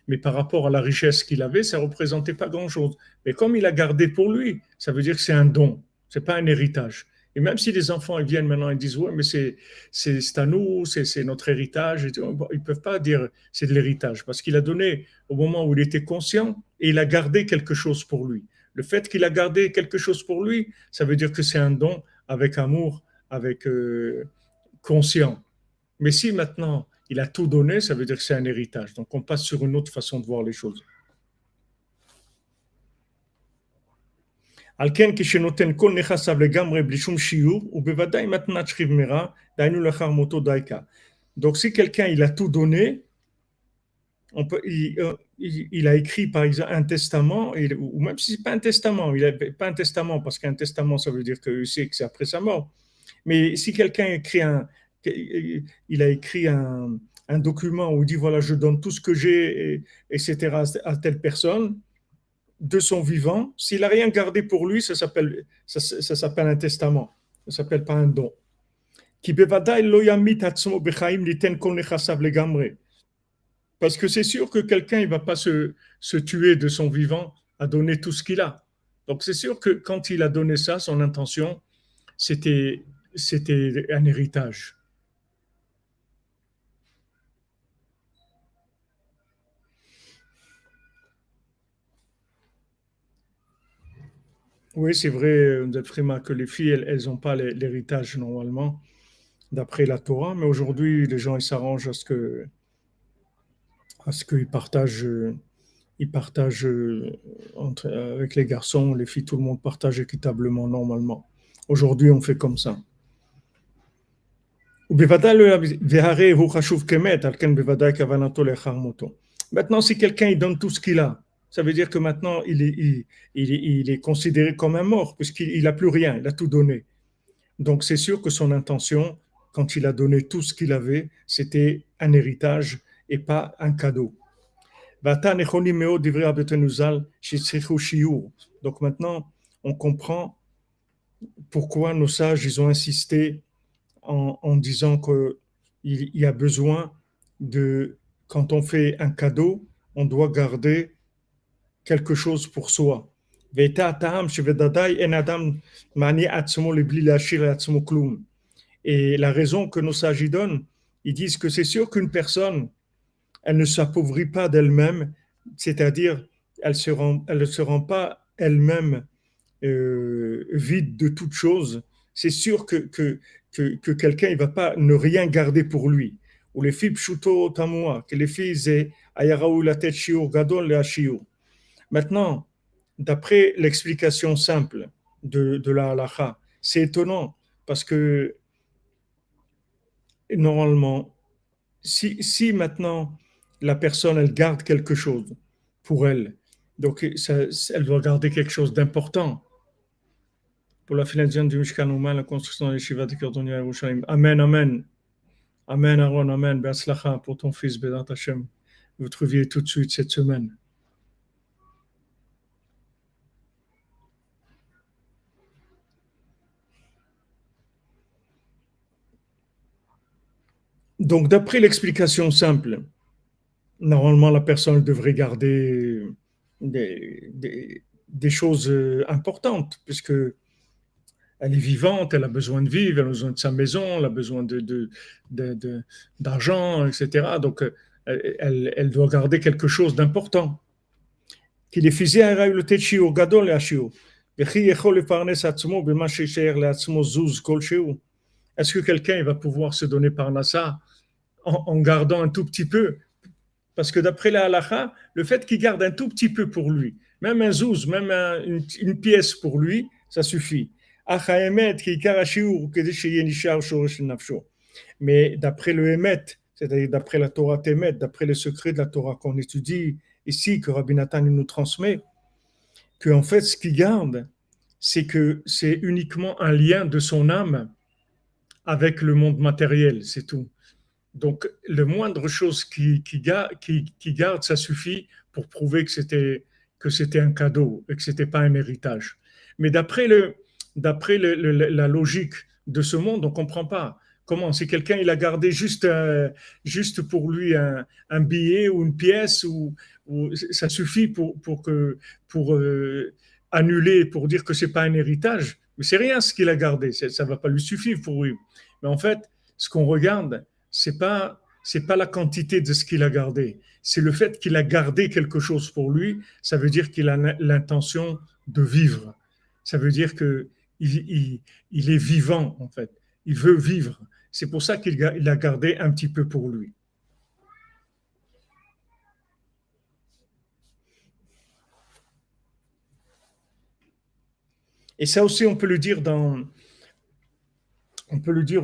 Speaker 1: Mais par rapport à la richesse qu'il avait, ça ne représentait pas grand-chose. Mais comme il a gardé pour lui, ça veut dire que c'est un don, ce n'est pas un héritage. Et même si les enfants ils viennent maintenant et disent ouais, mais c'est à nous, c'est notre héritage, ils ne peuvent pas dire c'est de l'héritage, parce qu'il a donné au moment où il était conscient et il a gardé quelque chose pour lui. Le fait qu'il a gardé quelque chose pour lui, ça veut dire que c'est un don avec amour, avec conscient. Mais si maintenant il a tout donné, ça veut dire que c'est un héritage. Donc on passe sur une autre façon de voir les choses. על כן כשנותן כל נכסיו לגמרי בלי שום שיעור, ובוודאי מתנת שכיב מרע, דהיינו לאחר מותו דייקה. Donc si quelqu'un il a tout donné, il a écrit par exemple un testament, ou même si c'est pas un testament, il a pas un testament parce qu'un testament ça veut dire que c'est après sa mort. Mais si quelqu'un écrit il a écrit un document où il dit voilà je donne tout ce que j'ai etc à telle personne de son vivant, s'il a rien gardé pour lui, ça s'appelle un testament, ça s'appelle pas un don. Qui bevadaï lo yamit atzmo bechaim liten kol nechasav legamre. Parce que c'est sûr que quelqu'un ne va pas se tuer de son vivant à donner tout ce qu'il a. Donc c'est sûr que quand il a donné ça, son intention, c'était, c'était un héritage. Oui, c'est vrai, Frima, que les filles, elles n'ont pas l'héritage normalement, d'après la Torah, mais aujourd'hui, les gens ils s'arrangent à ce qu'ils partagent, avec les garçons, les filles, tout le monde partage équitablement normalement. Aujourd'hui, on fait comme ça. Maintenant, si quelqu'un il donne tout ce qu'il a, ça veut dire que maintenant il est considéré comme un mort, puisqu'il n'a plus rien, il a tout donné. Donc c'est sûr que son intention, quand il a donné tout ce qu'il avait, c'était un héritage et pas un cadeau. Donc maintenant, on comprend pourquoi nos sages ils ont insisté en disant qu'il y a besoin de, quand on fait un cadeau, on doit garder quelque chose pour soi. Et la raison que nos sages y donnent, ils disent que c'est sûr qu'une personne, elle ne s'appauvrit pas d'elle-même, c'est-à-dire elle ne se rend pas elle-même vide de toute chose. C'est sûr que quelqu'un ne va pas ne rien garder pour lui. Ou les filles pshuto tamoua, que les filles aient ayaraou la tête shiur gadol le shiur. Maintenant, d'après l'explication simple de la halacha, c'est étonnant parce que normalement, si maintenant la personne elle garde quelque chose pour elle, donc elle doit garder quelque chose d'important pour la finalisation du Mishkan Ouman, la construction de l'Yeshiva de Kirtonia à Yerushalayim. Amen, amen. Amen, Aaron, amen. Be'atzlacha pour ton fils, Bédat Hashem. Vous trouviez tout de suite cette semaine. Donc, d'après l'explication simple, normalement, la personne devrait garder des choses importantes, puisque elle est vivante, elle a besoin de vivre, elle a besoin de sa maison, elle a besoin d'argent, etc. Donc, elle doit garder quelque chose d'important. Qu'il est physique à le shiur gadol et shiur. Est-ce que quelqu'un va pouvoir se donner par nasa en gardant un tout petit peu? Parce que d'après la halacha, le fait qu'il garde un tout petit peu pour lui, même un zouz, même une pièce pour lui, ça suffit. Mais d'après le Emet, c'est-à-dire d'après la Torah Temet, d'après les secrets de la Torah qu'on étudie ici, que Rabbi Nathan nous transmet, que en fait, ce qu'il garde, c'est que c'est uniquement un lien de son âme avec le monde matériel, c'est tout. Donc, le moindre chose qui garde, ça suffit pour prouver que c'était un cadeau et que c'était pas un héritage. Mais la logique de ce monde, on comprend pas. Comment? Si quelqu'un il a gardé juste pour lui un billet ou une pièce, ou ça suffit pour annuler, pour dire que c'est pas un héritage. Mais c'est rien ce qu'il a gardé. Ça va pas lui suffire pour lui. Mais en fait, ce qu'on regarde, c'est pas la quantité de ce qu'il a gardé, c'est le fait qu'il a gardé quelque chose pour lui. Ça veut dire qu'il a l'intention de vivre. Ça veut dire que il est vivant en fait. Il veut vivre. C'est pour ça qu'il a gardé un petit peu pour lui. Et ça aussi, on peut le dire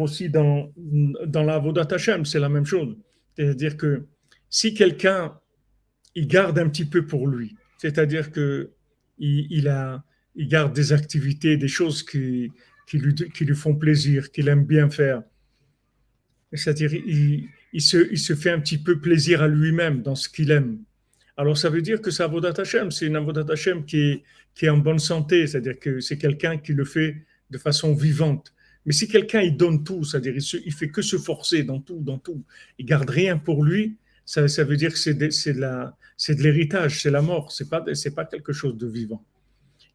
Speaker 1: aussi dans la Vodat Hashem, c'est la même chose. C'est-à-dire que si quelqu'un il garde un petit peu pour lui. C'est-à-dire que il garde des activités, des choses qui lui font plaisir, qu'il aime bien faire. C'est-à-dire il se fait un petit peu plaisir à lui-même dans ce qu'il aime. Alors ça veut dire que sa Avodat Hashem, c'est une Avodat Hashem qui est en bonne santé, c'est-à-dire que c'est quelqu'un qui le fait de façon vivante. Mais si quelqu'un il donne tout, c'est-à-dire il fait que se forcer dans tout, il garde rien pour lui, ça veut dire que c'est de l'héritage, c'est la mort, c'est pas quelque chose de vivant.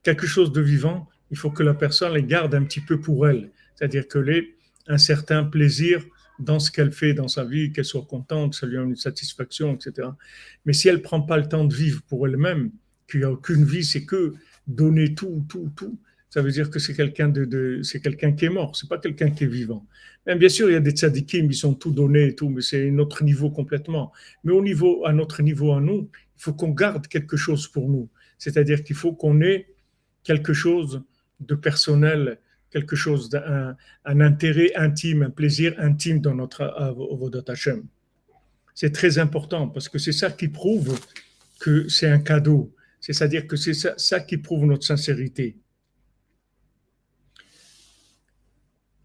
Speaker 1: Quelque chose de vivant, il faut que la personne les garde un petit peu pour elle, c'est-à-dire qu'elle ait un certain plaisir dans ce qu'elle fait dans sa vie, qu'elle soit contente, que ça lui donne une satisfaction, etc. Mais si elle ne prend pas le temps de vivre pour elle-même, qu'il n'y a aucune vie, c'est que donner tout, ça veut dire que c'est c'est quelqu'un qui est mort, c'est pas quelqu'un qui est vivant. Même bien sûr, il y a des tzadikim, ils sont tout donnés et tout, mais c'est un autre niveau complètement. Mais à notre niveau à nous, il faut qu'on garde quelque chose pour nous. C'est-à-dire qu'il faut qu'on ait quelque chose de personnel, quelque chose un intérêt intime, un plaisir intime dans notre Avodat Hashem. C'est très important parce que c'est ça qui prouve que c'est un cadeau. C'est-à-dire que c'est ça qui prouve notre sincérité.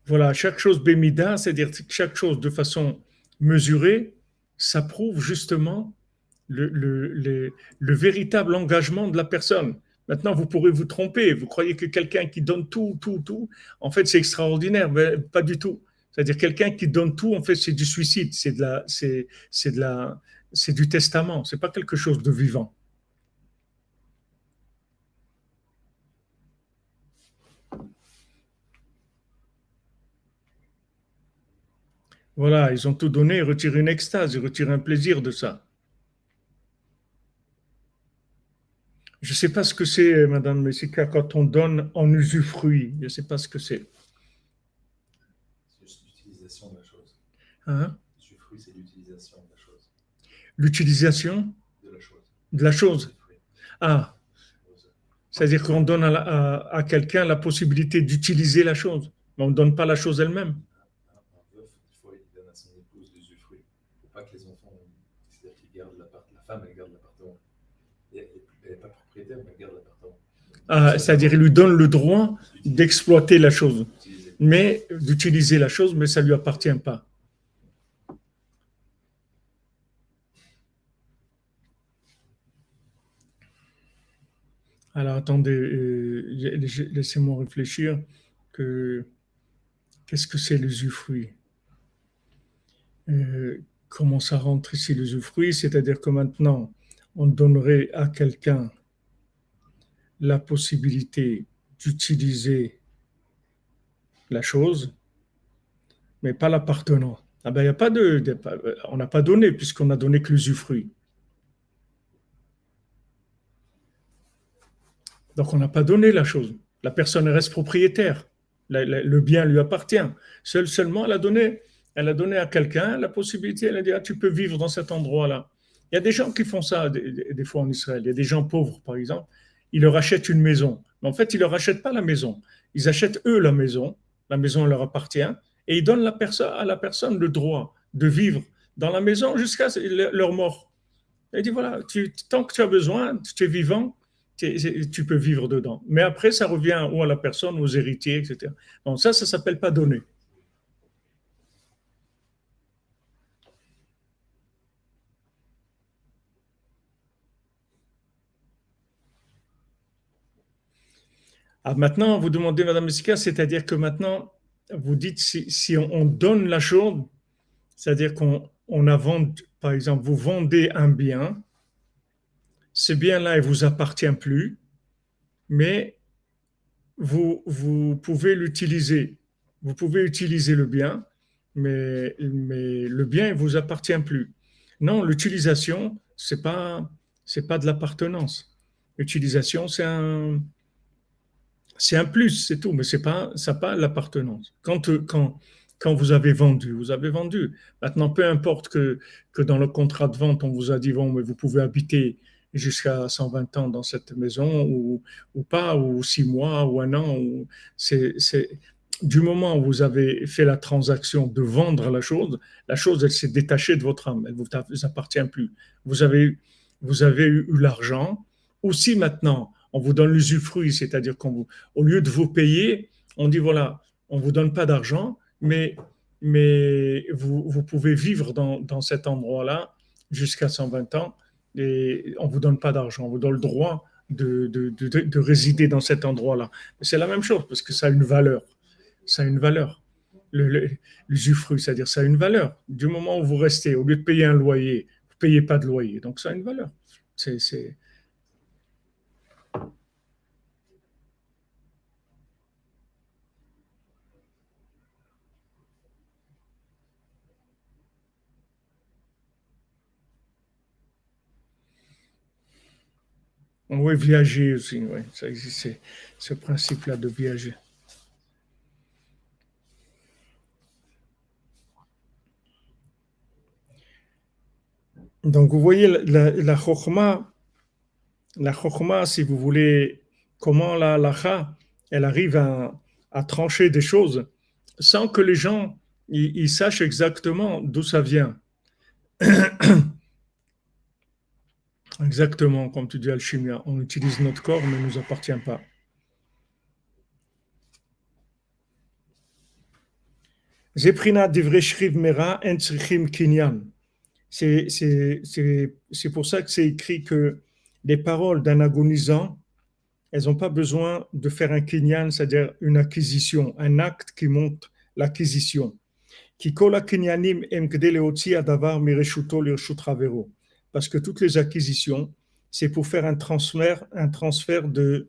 Speaker 1: Voilà, chaque chose bémida, c'est-à-dire chaque chose de façon mesurée, ça prouve justement le véritable engagement de la personne. Maintenant, vous pourrez vous tromper. Vous croyez que quelqu'un qui donne tout, en fait, c'est extraordinaire, mais pas du tout. C'est-à-dire quelqu'un qui donne tout, en fait, c'est du suicide, c'est du testament. C'est pas quelque chose de vivant. Voilà, ils ont tout donné, ils retirent une extase, ils retirent un plaisir de ça. Je ne sais pas ce que c'est, Madame Messika, quand on donne en usufruit. Je ne sais pas ce que c'est.
Speaker 2: C'est juste l'utilisation de la chose.
Speaker 1: Hein?
Speaker 2: Usufruit, c'est l'utilisation de la chose.
Speaker 1: L'utilisation
Speaker 2: De la chose.
Speaker 1: de la chose.
Speaker 2: Usufruit.
Speaker 1: Ah, c'est-à-dire qu'on donne à quelqu'un la possibilité d'utiliser la chose, mais on ne donne pas la chose elle-même.
Speaker 2: Un veuf, des fois, il donne à son épouse l'usufruit. Il ne faut pas que les enfants, c'est-à-dire qu'ils gardent la femme, elle garde l'appartement. Elle n'est pas propriétaire, mais elle garde l'appartement.
Speaker 1: Ah, c'est-à-dire il lui donne le droit d'exploiter la chose, mais d'utiliser la chose, mais ça ne lui appartient pas. Alors attendez, laissez-moi réfléchir qu'est-ce que c'est l'usufruit? Comment ça rentre ici l'usufruit? C'est-à-dire que maintenant, on donnerait à quelqu'un la possibilité d'utiliser la chose, mais pas l'appartenant. Ah ben, il y a pas on n'a pas donné, puisqu'on a donné que l'usufruit. Donc, on n'a pas donné la chose. La personne reste propriétaire. Le bien lui appartient. Seulement, elle a donné à quelqu'un la possibilité, elle a dit, ah, tu peux vivre dans cet endroit-là. Il y a des gens qui font ça des fois en Israël. Il y a des gens pauvres, par exemple. Ils leur achètent une maison. Mais en fait, ils ne leur achètent pas la maison. Ils achètent eux la maison. La maison leur appartient. Et ils donnent à la personne le droit de vivre dans la maison jusqu'à leur mort. Il dit, voilà, tant que tu as besoin, tu es vivant, tu peux vivre dedans. Mais après, ça revient ou à la personne, aux héritiers, etc. Donc ça ne s'appelle pas donner. Ah, maintenant, vous demandez, Madame Messika, c'est-à-dire que maintenant, vous dites si on donne la chose, c'est-à-dire qu'on a vendu, par exemple, vous vendez un bien, ce bien-là, il ne vous appartient plus, mais vous pouvez l'utiliser. Vous pouvez utiliser le bien, mais le bien ne vous appartient plus. Non, l'utilisation, c'est pas de l'appartenance. L'utilisation, c'est un plus, c'est tout, mais ça pas l'appartenance. Quand vous avez vendu, vous avez vendu. Maintenant, peu importe que dans le contrat de vente, on vous a dit, bon, mais vous pouvez habiter jusqu'à 120 ans dans cette maison ou pas, ou 6 mois, ou un an. Du moment où vous avez fait la transaction de vendre la chose, elle s'est détachée de votre âme, elle ne vous appartient plus. vous avez eu l'argent, ou si maintenant on vous donne l'usufruit, c'est-à-dire au lieu de vous payer, on dit voilà, on ne vous donne pas d'argent, mais vous pouvez vivre dans cet endroit-là jusqu'à 120 ans et on ne vous donne pas d'argent, on vous donne le droit de résider dans cet endroit-là. C'est la même chose parce que ça a une valeur. Ça a une valeur. L'usufruit, c'est-à-dire ça a une valeur. Du moment où vous restez, au lieu de payer un loyer, vous ne payez pas de loyer. Donc ça a une valeur. C'est... Oui, viager aussi, oui, ça existe, ce principe-là de viager. Donc, vous voyez, la chokhma, si vous voulez, comment la halakha, elle arrive à trancher des choses sans que les gens ils sachent exactement d'où ça vient. Exactement, comme tu dis, Alchimia, on utilise notre corps, mais il ne nous appartient pas. Zeprina divrei shriv mera en tzrichim kinyan. C'est pour ça que c'est écrit que les paroles d'un agonisant, elles n'ont pas besoin de faire un kinyan, c'est-à-dire une acquisition, un acte qui montre l'acquisition. Parce que toutes les acquisitions, c'est pour faire un transfert de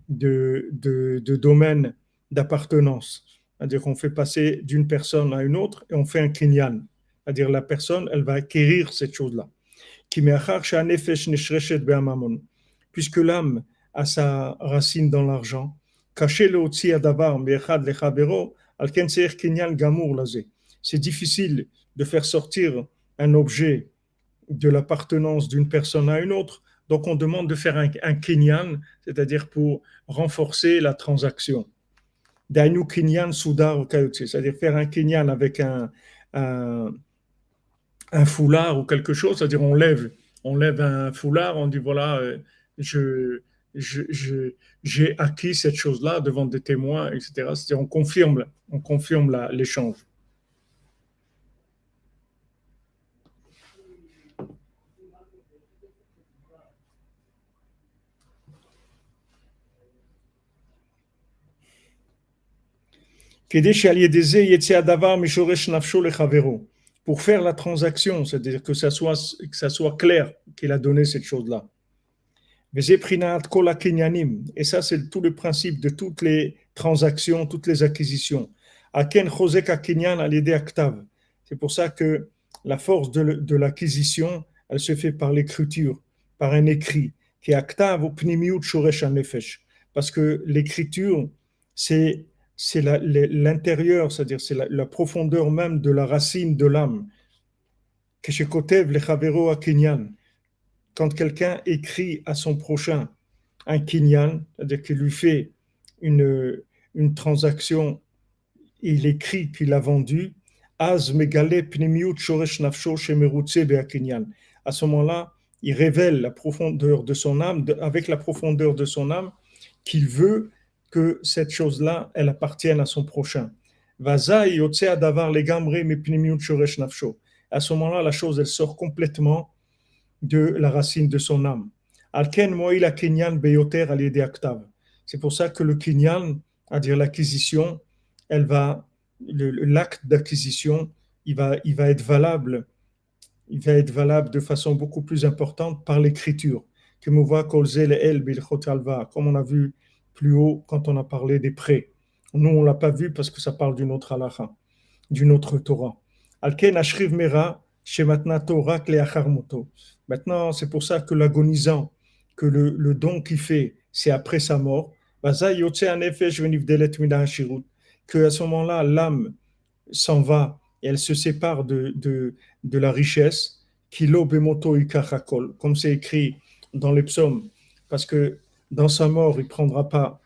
Speaker 1: domaine d'appartenance. C'est-à-dire qu'on fait passer d'une personne à une autre et on fait un kinyan. C'est-à-dire la personne, elle va acquérir cette chose-là. Puisque l'âme a sa racine dans l'argent, c'est difficile de faire sortir un objet de l'appartenance d'une personne à une autre, donc on demande de faire un kinyan, c'est-à-dire pour renforcer la transaction. Dainu kinyan soudar ou kayotse, c'est-à-dire faire un kinyan avec un foulard ou quelque chose, c'est-à-dire on lève un foulard, on dit voilà, j'ai acquis cette chose-là devant des témoins, etc. C'est-à-dire on confirme l'échange. Pour faire la transaction, c'est-à-dire que ça soit clair qu'il a donné cette chose-là. Et ça, c'est tout le principe de toutes les transactions, toutes les acquisitions. C'est pour ça que la force de l'acquisition, elle se fait par l'écriture, par un écrit, qui est aktav ou pnimiut shoresh hanefesh. Parce que l'écriture, c'est l'intérieur, c'est-à-dire c'est la profondeur même de la racine de l'âme. Quand quelqu'un écrit à son prochain un kinyan, c'est-à-dire qu'il lui fait une transaction, il écrit qu'il a vendu, à ce moment-là, il révèle la profondeur de son âme, avec la profondeur de son âme, qu'il veut que cette chose-là, elle appartienne à son prochain. À ce moment-là, la chose, elle sort complètement de la racine de son âme. C'est pour ça que le kinyan, c'est-à-dire l'acquisition, l'acte d'acquisition, il va être valable de façon beaucoup plus importante par l'écriture. Comme on a vu plus haut quand on a parlé des prêts. Nous, on ne l'a pas vu parce que ça parle d'une autre halakha, d'une autre Torah. Maintenant, c'est pour ça que l'agonisant, que le don qu'il fait, c'est après sa mort, que à ce moment-là, l'âme s'en va et elle se sépare de la richesse, comme c'est écrit dans les psaumes, parce que dans sa mort, il prendra pas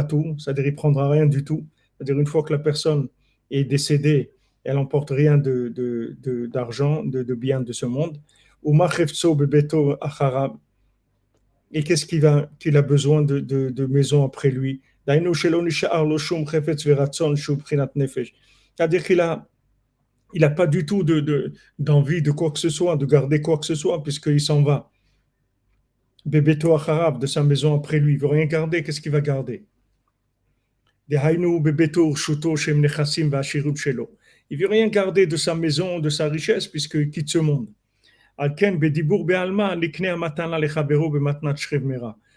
Speaker 1: tout, c'est-à-dire il prendra rien du tout. C'est-à-dire une fois que la personne est décédée, elle n'emporte rien d'argent, de biens de ce monde. Uma chefetso bebeto acharav. Et qu'est-ce qu'il a besoin de maison après lui? Dainu shelo nishar lo shum chefetz veratzon shu bchinat nefesh. C'est-à-dire il a pas du tout d'envie de quoi que ce soit, de garder quoi que ce soit, puisqu'il s'en va. Bebeto acharav, de sa maison après lui. Il veut rien garder, qu'est-ce qu'il va garder? Dehainu bebeto urshuto shem nechassim va'ashirut shelo. Il veut rien garder de sa maison, de sa richesse, puisqu'il quitte ce monde.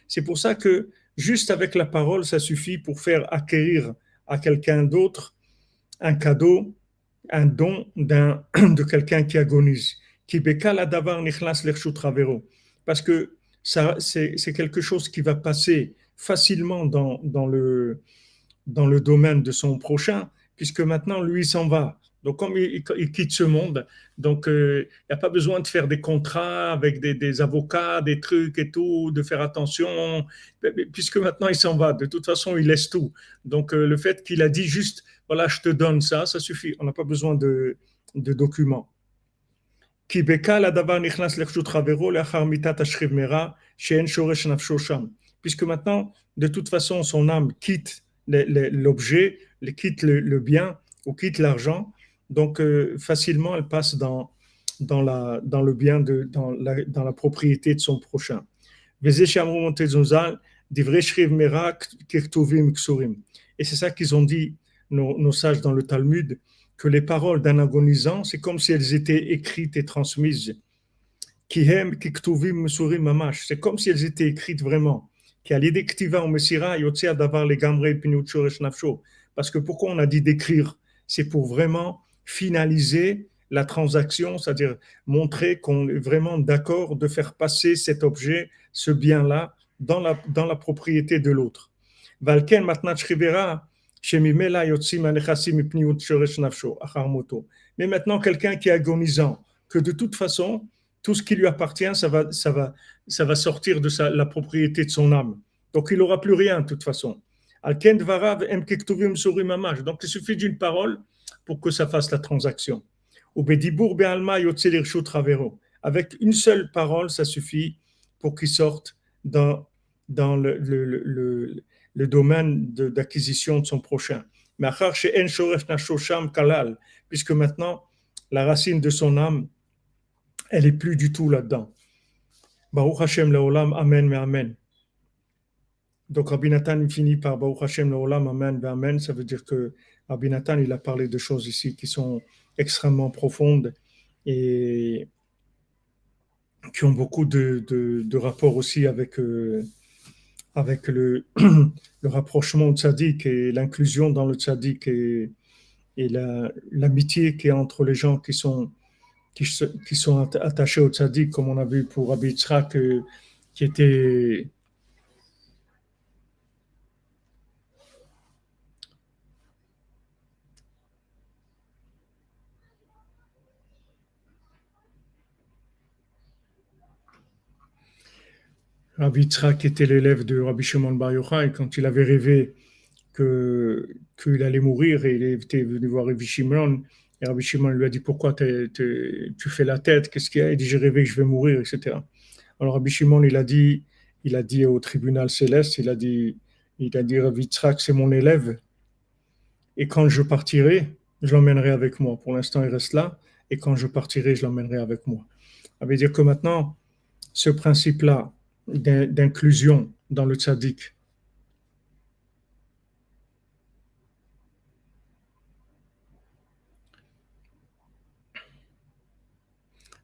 Speaker 1: C'est pour ça que juste avec la parole, ça suffit pour faire acquérir à quelqu'un d'autre un cadeau, un don de quelqu'un qui agonise. Parce que ça, c'est quelque chose qui va passer facilement dans le domaine de son prochain, puisque maintenant, lui, s'en va. Donc, comme il quitte ce monde, donc il n'y a pas besoin de faire des contrats avec des avocats, des trucs et tout, de faire attention, puisque maintenant, il s'en va. De toute façon, il laisse tout. Donc, le fait qu'il a dit juste, voilà, je te donne ça, ça suffit. On n'a pas besoin de documents. Puisque maintenant, de toute façon, son âme quitte l'objet, quitte le bien ou quitte l'argent, donc facilement elle passe dans le bien, dans la propriété de son prochain. Et c'est ça qu'ils ont dit, nos sages dans le Talmud, que les paroles d'un agonisant, c'est comme si elles étaient écrites et transmises. C'est comme si elles étaient écrites vraiment. Parce que pourquoi on a dit d'écrire? C'est pour vraiment finaliser la transaction, c'est-à-dire montrer qu'on est vraiment d'accord de faire passer cet objet, ce bien-là, dans la propriété de l'autre. Mais maintenant, quelqu'un qui est agonisant, que de toute façon, tout ce qui lui appartient, ça va sortir de la propriété de son âme. Donc, il n'aura plus rien de toute façon. Donc, il suffit d'une parole pour que ça fasse la transaction. Avec une seule parole, ça suffit pour qu'il sorte dans le domaine d'acquisition de son prochain. Puisque maintenant, la racine de son âme, elle n'est plus du tout là-dedans. Baruch Hashem Leolam, Amen, Amen. Donc Rabbi Nathan finit par Baruch Hashem Leolam, Amen, Amen. Ça veut dire que Rabbi Nathan, il a parlé de choses ici qui sont extrêmement profondes et qui ont beaucoup de rapports aussi avec le rapprochement au tzaddik et l'inclusion dans le tzaddik et l'amitié qui est entre les gens qui sont attachés au tzaddik, comme on a vu pour Rabbi Yitzhak, qui était Rabbi Yitzhak était l'élève de Rabbi Shimon Bar Yochai, quand il avait rêvé qu'il allait mourir et il était venu voir Rabbi Shimon, et Rabbi Shimon lui a dit pourquoi tu fais la tête, qu'est-ce qu'il y a? Il dit j'ai rêvé que je vais mourir, etc. Alors Rabbi Shimon il a dit au tribunal céleste, il a dit Rabbi Yitzhak c'est mon élève et quand je partirai, je l'emmènerai avec moi. Pour l'instant il reste là et quand je partirai, je l'emmènerai avec moi. Ça veut dire que maintenant, ce principe-là d'inclusion dans le tzaddik.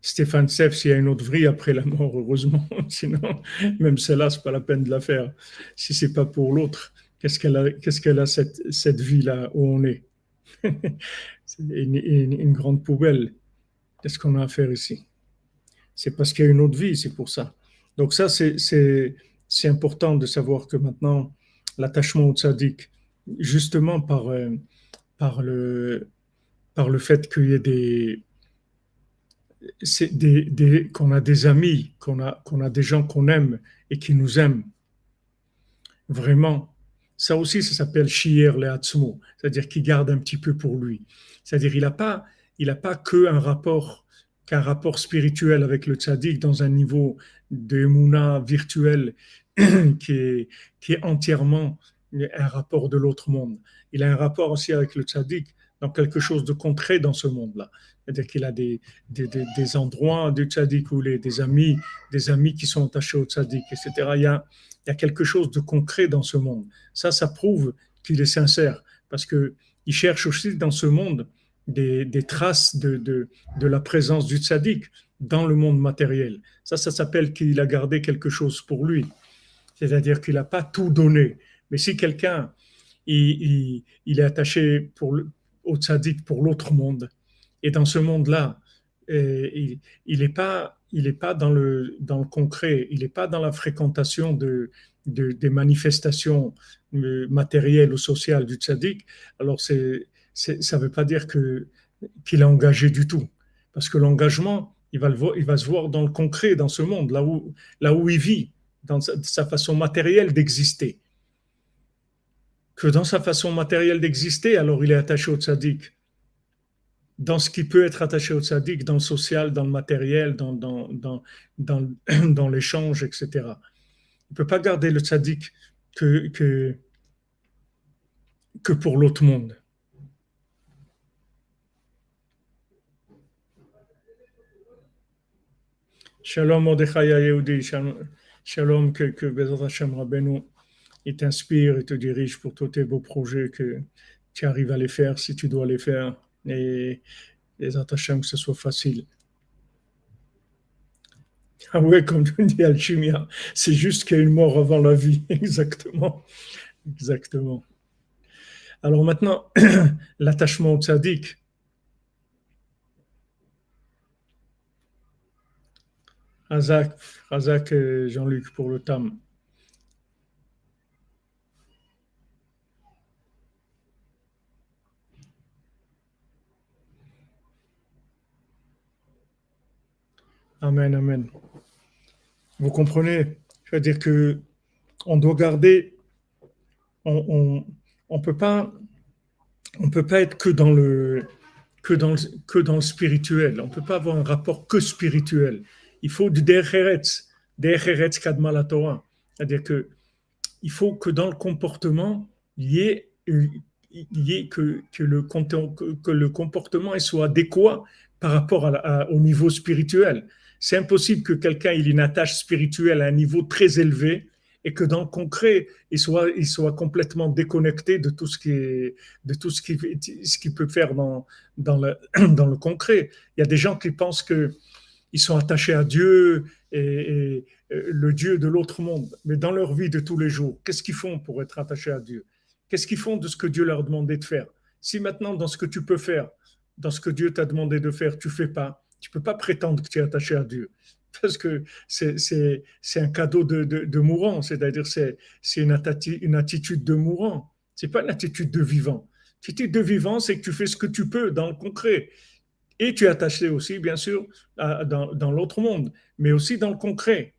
Speaker 1: Stéphane Seff, s'il y a une autre vie après la mort, heureusement. Sinon, même celle-là, c'est pas la peine de la faire. Si c'est pas pour l'autre, qu'est-ce qu'elle a cette vie-là où on est? C'est une grande poubelle. Qu'est-ce qu'on a à faire ici? C'est parce qu'il y a une autre vie, c'est pour ça. Donc ça, c'est important de savoir que maintenant, l'attachement au tzaddik, justement par le fait qu'il y ait qu'on a des amis, qu'on a des gens qu'on aime et qui nous aiment, vraiment, ça aussi, ça s'appelle shi'er le'atzmo, c'est-à-dire qu'il garde un petit peu pour lui. C'est-à-dire il n'a pas que un rapport qu'un rapport spirituel avec le tzaddik dans un niveau de mouna virtuel qui est, qui est entièrement un rapport de l'autre monde. Il a un rapport aussi avec le tzaddik dans quelque chose de concret dans ce monde-là. C'est-à-dire qu'il a des endroits du tzaddik où des amis qui sont attachés au tzaddik, etc. Il y a quelque chose de concret dans ce monde. Ça prouve qu'il est sincère parce qu'il cherche aussi dans ce monde des traces de la présence du tzaddik dans le monde matériel. Ça s'appelle qu'il a gardé quelque chose pour lui. C'est-à-dire qu'il n'a pas tout donné. Mais si quelqu'un il est attaché au tzaddik pour l'autre monde, et dans ce monde-là, il n'est pas, dans le concret, il n'est pas dans la fréquentation des manifestations matérielles ou sociales du tzaddik, alors ça ne veut pas dire qu'il est engagé du tout. Parce que l'engagement, il va se voir dans le concret, dans ce monde, là où il vit, dans sa façon matérielle d'exister. Que dans sa façon matérielle d'exister, alors il est attaché au tzaddik. Dans ce qui peut être attaché au tzaddik, dans le social, dans le matériel, dans l'échange, etc. Il ne peut pas garder le tzaddik que pour l'autre monde. Shalom Mordechai Yehudi, shalom que Bezrat Hashem Rabbeinu il t'inspire et te dirige pour tous tes beaux projets que tu arrives à les faire si tu dois les faire. Et les attachements, que ce soit facile. Ah ouais, comme tu dis, Alchimia, c'est juste qu'il y a une mort avant la vie. Exactement. Exactement. Alors maintenant, l'attachement au tzaddik. Razak et Jean-Luc pour le tam. Amen, amen. Vous comprenez? Je veux dire que on doit garder, on peut pas être que dans le spirituel. On peut pas avoir un rapport que spirituel. Il faut du derech eretz kadma la Torah. C'est-à-dire que il faut que dans le comportement, il y ait que le comportement soit adéquat par rapport au niveau spirituel. C'est impossible que quelqu'un ait une attache spirituelle à un niveau très élevé et que dans le concret, il soit complètement déconnecté de tout ce qu'il peut faire dans le concret. Il y a des gens qui pensent qu'ils sont attachés à Dieu et le Dieu de l'autre monde. Mais dans leur vie de tous les jours, qu'est-ce qu'ils font pour être attachés à Dieu? Qu'est-ce qu'ils font de ce que Dieu leur a demandé de faire? Si maintenant, dans ce que tu peux faire, dans ce que Dieu t'a demandé de faire, tu ne fais pas, tu ne peux pas prétendre que tu es attaché à Dieu. Parce que c'est un cadeau de mourant, c'est-à-dire c'est une attitude de mourant. Ce n'est pas une attitude de vivant. L'attitude de vivant, c'est que tu fais ce que tu peux dans le concret. Et tu es attaché aussi, bien sûr, dans l'autre monde, mais aussi dans le concret.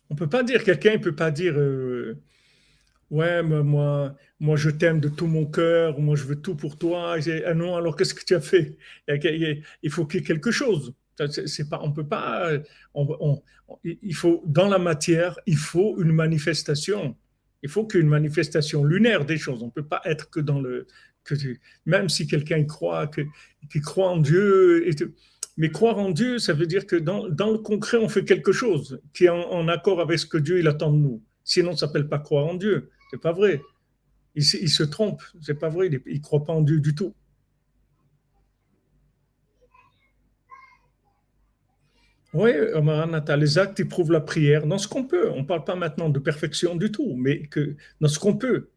Speaker 1: On peut pas dire, quelqu'un ne peut pas dire ouais, moi je t'aime de tout mon cœur, moi je veux tout pour toi. Ah non, alors qu'est-ce que tu as fait? Il faut qu'il y ait quelque chose. C'est pas, on peut pas, il faut, dans la matière, il faut une manifestation. Il faut qu'une manifestation lunaire des choses. On ne peut pas être que dans le. Même si quelqu'un qui croit en Dieu, mais croire en Dieu, ça veut dire que dans le concret, on fait quelque chose qui est en accord avec ce que Dieu il attend de nous. Sinon, ça ne s'appelle pas croire en Dieu. C'est pas vrai. Il se trompe. C'est pas vrai. Il ne croit pas en Dieu du tout. Oui, Maranatha, les actes, ils prouvent la prière dans ce qu'on peut. On ne parle pas maintenant de perfection du tout, mais que dans ce qu'on peut.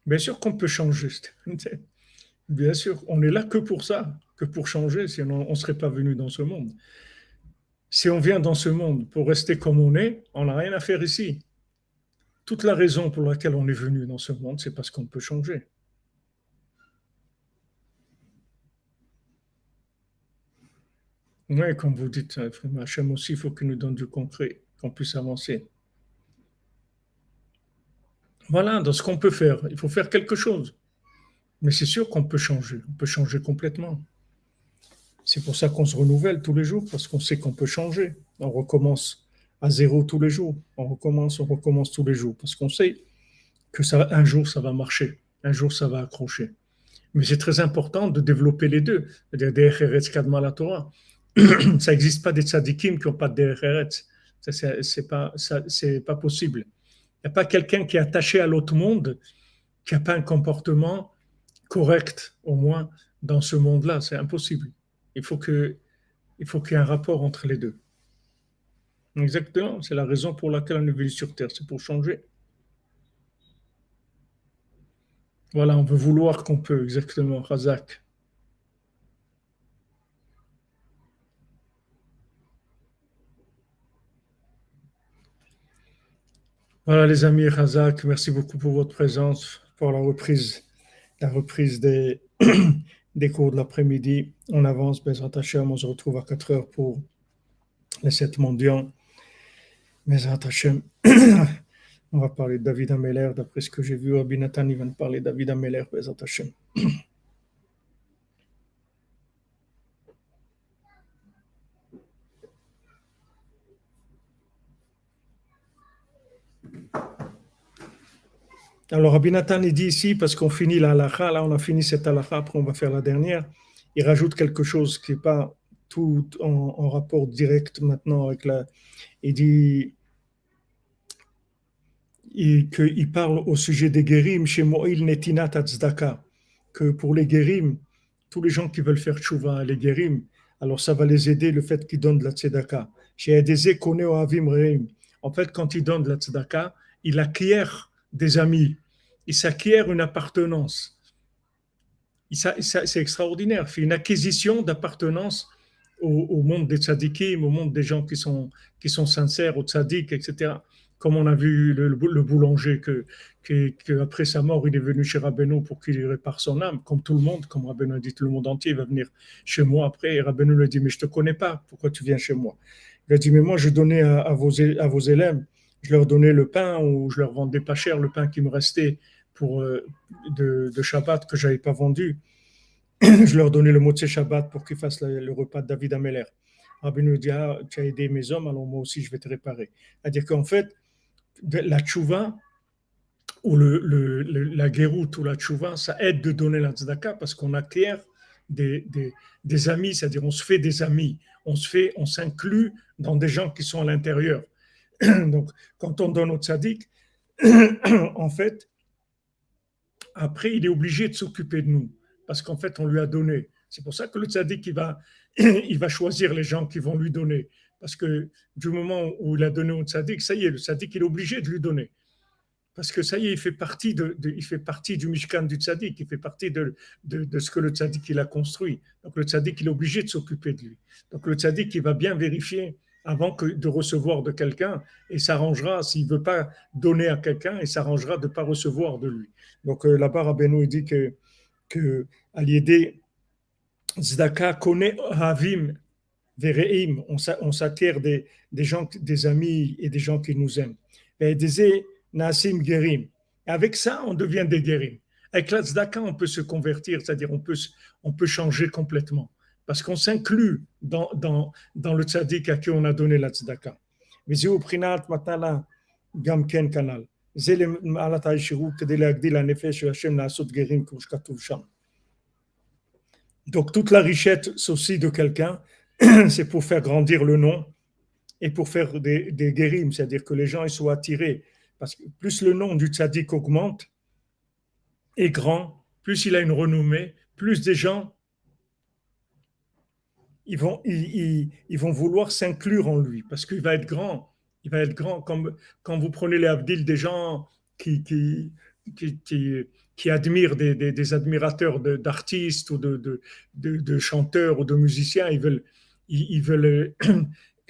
Speaker 1: Bien sûr qu'on peut changer. Bien sûr, on est là que pour ça, que pour changer, sinon on ne serait pas venu dans ce monde. Si on vient dans ce monde pour rester comme on n'a rien à faire ici. Toute la raison pour laquelle on est venu dans ce monde, c'est parce qu'on peut changer. Oui, comme vous dites, Hachem aussi, il faut qu'il nous donne du concret, qu'on puisse avancer. Voilà, dans ce qu'on peut faire, il faut faire quelque chose. Mais c'est sûr qu'on peut changer complètement. C'est pour ça qu'on se renouvelle tous les jours, parce qu'on sait qu'on peut changer. On recommence à zéro tous les jours. On recommence tous les jours, parce qu'on sait que ça, un jour ça va marcher, un jour ça va accrocher. Mais c'est très important de développer les deux. C'est-à-dire des Eretz Kadma la Torah. Ça n'existe pas des tzadikim qui n'ont pas de Eretz. C'est pas possible. Il n'y a pas quelqu'un qui est attaché à l'autre monde qui n'a pas un comportement correct, au moins, dans ce monde-là. C'est impossible. Il faut que, il faut qu'il y ait un rapport entre les deux. Exactement. C'est la raison pour laquelle on est venu sur Terre. C'est pour changer. Voilà, on veut vouloir qu'on peut. Exactement. Razak. Voilà, les amis, Razak, merci beaucoup pour votre présence, pour la reprise des cours de l'après-midi. On avance, Bezrat Hashem, on se retrouve à 4 heures pour les 7 mendiants. Bezrat Hashem, on va parler de David Ameller, d'après ce que j'ai vu, Rabbi Nathan, il va nous parler de David Ameller, Bezrat Hashem. Alors, Rabbi Nathan, il dit ici, parce qu'on finit la halakha, là on a fini cette halakha, après on va faire la dernière, il rajoute quelque chose qui n'est pas tout en rapport direct maintenant avec la... Il dit qu'il parle au sujet des guérim chez Moïl Netinat Tzedaka, que pour les guérim, tous les gens qui veulent faire tchouva, les guérim, alors ça va les aider le fait qu'ils donnent de la tzedaka. Chez Edeze Kone Ohavim Reim, en fait, quand ils donnent de la tzedaka, il acquiert des amis, il s'acquiert une appartenance. C'est extraordinaire, il fait une acquisition d'appartenance au monde des tzadikim, au monde des gens qui sont sincères, aux tzadik, etc. Comme on a vu le boulanger que après sa mort, il est venu chez Rabbeinu pour qu'il lui répare son âme, comme tout le monde, comme Rabbeinu a dit, tout le monde entier va venir chez moi après. Et Rabbeinu lui a dit, mais je ne te connais pas, pourquoi tu viens chez moi? Il a dit, mais moi, je donnais à vos élèves, je leur donnais le pain ou je leur vendais pas cher le pain qui me restait pour, de Shabbat que je n'avais pas vendu. Je leur donnais le Motzei Shabbat pour qu'ils fassent le repas de David Ameller. Rabbi nous dit, ah, tu as aidé mes hommes, alors moi aussi je vais te réparer. C'est-à-dire qu'en fait, la tchouva, ou la guéroute ou la tchouva, ça aide de donner la tzedaka parce qu'on acquiert des amis, c'est-à-dire on se fait des amis, on s'inclut dans des gens qui sont à l'intérieur. Donc, quand on donne au tzaddik, en fait, après, il est obligé de s'occuper de nous parce qu'en fait, on lui a donné. C'est pour ça que le tzaddik, il va choisir les gens qui vont lui donner. Parce que du moment où il a donné au tzaddik, ça y est, le tzaddik, il est obligé de lui donner. Parce que ça y est, il fait partie du Mishkan du tzaddik, il fait partie de ce que le tzaddik il a construit. Donc le tzaddik, il est obligé de s'occuper de lui. Donc le tzaddik, il va bien vérifier avant de recevoir de quelqu'un et s'arrangera, s'il ne veut pas donner à quelqu'un, il s'arrangera de ne pas recevoir de lui. Donc là-bas, Rabbeinu dit que Aliédé Tzedaka connaît Havim Vereim, on s'acquiert des gens, des amis et des gens qui nous aiment. Et des Nasim Gerim. Avec ça, on devient des Gerim. Avec la Tzedaka, on peut se convertir, c'est-à-dire on peut changer complètement. Parce qu'on s'inclut dans le tzaddik à qui on a donné la tzedaka. Mais c'est au prinat matala gamken kanal. C'est le malatay shirou que de l'agdil la nefesh Hashem na asot gerim comme katuv sham. Donc toute la richesse aussi de quelqu'un, c'est pour faire grandir le nom et pour faire des guérim, c'est-à-dire que les gens ils soient attirés. Parce que plus le nom du tzaddik augmente, est grand, plus il a une renommée, plus des gens ils vont vouloir s'inclure en lui parce qu'il va être grand. Il va être grand. Comme quand vous prenez les Abdil, des gens qui admirent des admirateurs d'artistes ou de chanteurs ou de musiciens, ils veulent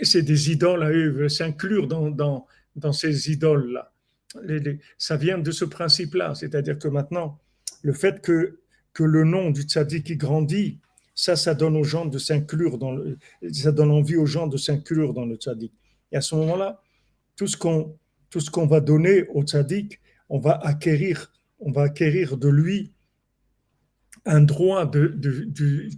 Speaker 1: c'est des idoles à eux, ils veulent s'inclure dans ces idoles-là. Ça vient de ce principe-là, c'est-à-dire que maintenant, le fait que le nom du tzaddik grandit, ça donne aux gens de s'inclure ça donne envie aux gens de s'inclure dans le tzaddik. Et à ce moment-là, tout ce qu'on va donner au tzaddik, on va acquérir de lui un droit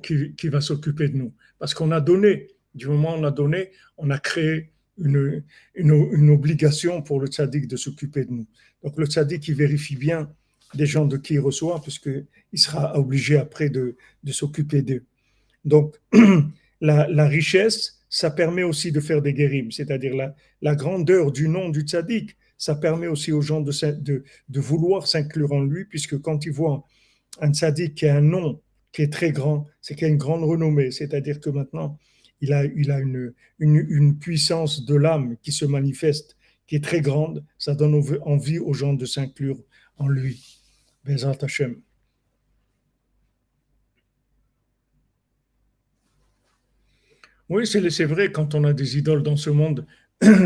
Speaker 1: qui va s'occuper de nous. Parce qu'on a donné, du moment où on a donné, on a créé une obligation pour le tzaddik de s'occuper de nous. Donc le tzaddik, il vérifie bien des gens de qui il reçoit, puisqu'il sera obligé après de s'occuper d'eux. Donc, la richesse, ça permet aussi de faire des guérims, c'est-à-dire la grandeur du nom du tzaddik, ça permet aussi aux gens de vouloir s'inclure en lui, puisque quand ils voient un tzaddik qui a un nom qui est très grand, c'est qu'il a une grande renommée, c'est-à-dire que maintenant, il a une puissance de l'âme qui se manifeste, qui est très grande, ça donne envie aux gens de s'inclure en lui. Bezat Hashem. Oui, c'est vrai, quand on a des idoles dans ce monde,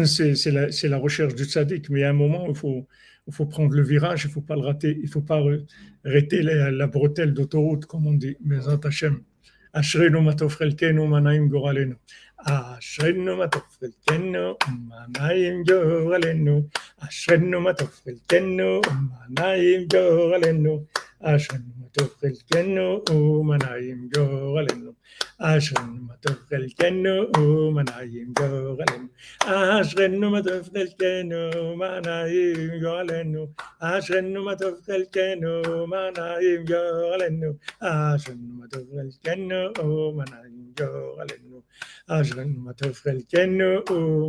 Speaker 1: c'est la recherche du tzaddik, mais à un moment, il faut prendre le virage, il ne faut pas le rater, il ne faut pas rater la bretelle d'autoroute, comme on dit. Bezat Hashem. Ashrenu matov chelkenu manaim goralenu. Ashrenu matov chelkenu manaim goralenu. Ashrenu matov chelkenu manaim goralenu. Ashrenu matov chelkenu manaim goralenu. Ashrenu matov chelkenu manaim goralenu. Ashrenu matov chelkenu manaim goralenu. Ashrenu matov chelkenu manaim goralenu. Ashrenu matov chelkenu manaim goralenu. Ashrenu matov chelkenu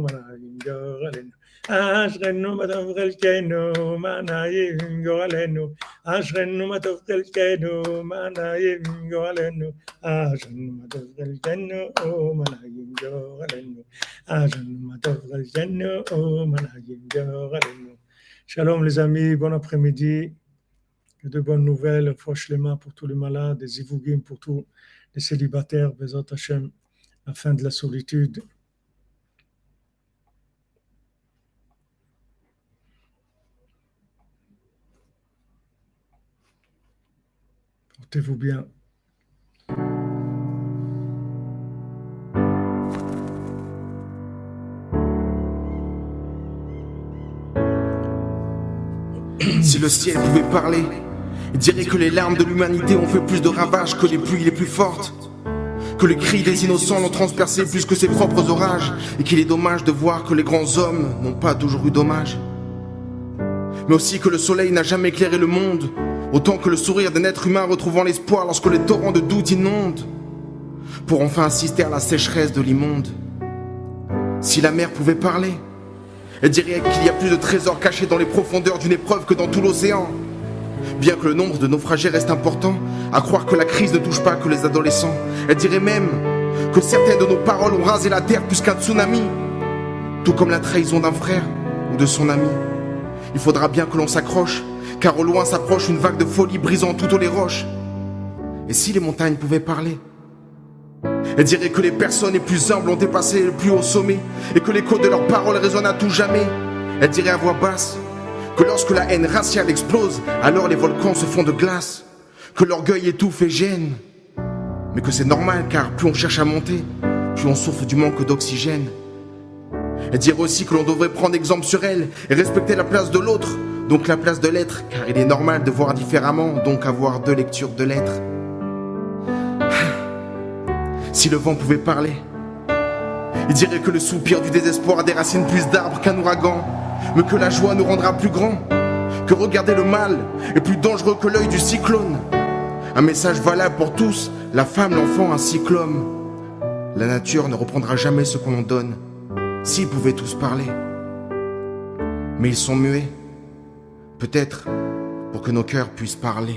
Speaker 1: manaim goralenu. Ashrenu matov chelkenu manaim goralenu. Ashrenu matov chelkenu manaim goralenu. Ashrenu matov chelkenu manaim goralenu. Ashrenu matov chelkenu manaim goralenu. Shalom les amis, bon après-midi. De bonnes nouvelles, Fosh Lema pour tous les malades, des Zivugim pour tous les célibataires, Bezat Hashem, la fin de la solitude. Portez-vous bien.
Speaker 3: Si le ciel pouvait parler, il dirait que les larmes de l'humanité ont fait plus de ravages que les pluies les plus fortes, que les cris des innocents l'ont transpercé plus que ses propres orages, et qu'il est dommage de voir que les grands hommes n'ont pas toujours eu dommage. Mais aussi que le soleil n'a jamais éclairé le monde, autant que le sourire d'un être humain retrouvant l'espoir lorsque les torrents de doute inondent, pour enfin assister à la sécheresse de l'immonde. Si la mer pouvait parler, elle dirait qu'il y a plus de trésors cachés dans les profondeurs d'une épreuve que dans tout l'océan. Bien que le nombre de naufragés reste important, à croire que la crise ne touche pas que les adolescents. Elle dirait même que certaines de nos paroles ont rasé la terre plus qu'un tsunami, tout comme la trahison d'un frère ou de son ami. Il faudra bien que l'on s'accroche, car au loin s'approche une vague de folie brisant toutes les roches. Et si les montagnes pouvaient parler? Elle dirait que les personnes les plus humbles ont dépassé le plus haut sommet, et que l'écho de leurs paroles résonne à tout jamais. Elle dirait à voix basse que lorsque la haine raciale explose, alors les volcans se font de glace, que l'orgueil étouffe et gêne, mais que c'est normal, car plus on cherche à monter, plus on souffre du manque d'oxygène. Elle dirait aussi que l'on devrait prendre exemple sur elle et respecter la place de l'autre, donc la place de l'être, car il est normal de voir différemment, donc avoir deux lectures de l'être. Si le vent pouvait parler, il dirait que le soupir du désespoir déracine plus d'arbres qu'un ouragan, mais que la joie nous rendra plus grands, que regarder le mal est plus dangereux que l'œil du cyclone. Un message valable pour tous, la femme, l'enfant ainsi que l'homme. La nature ne reprendra jamais ce qu'on en donne, s'ils pouvaient tous parler. Mais ils sont muets, peut-être pour que nos cœurs puissent parler.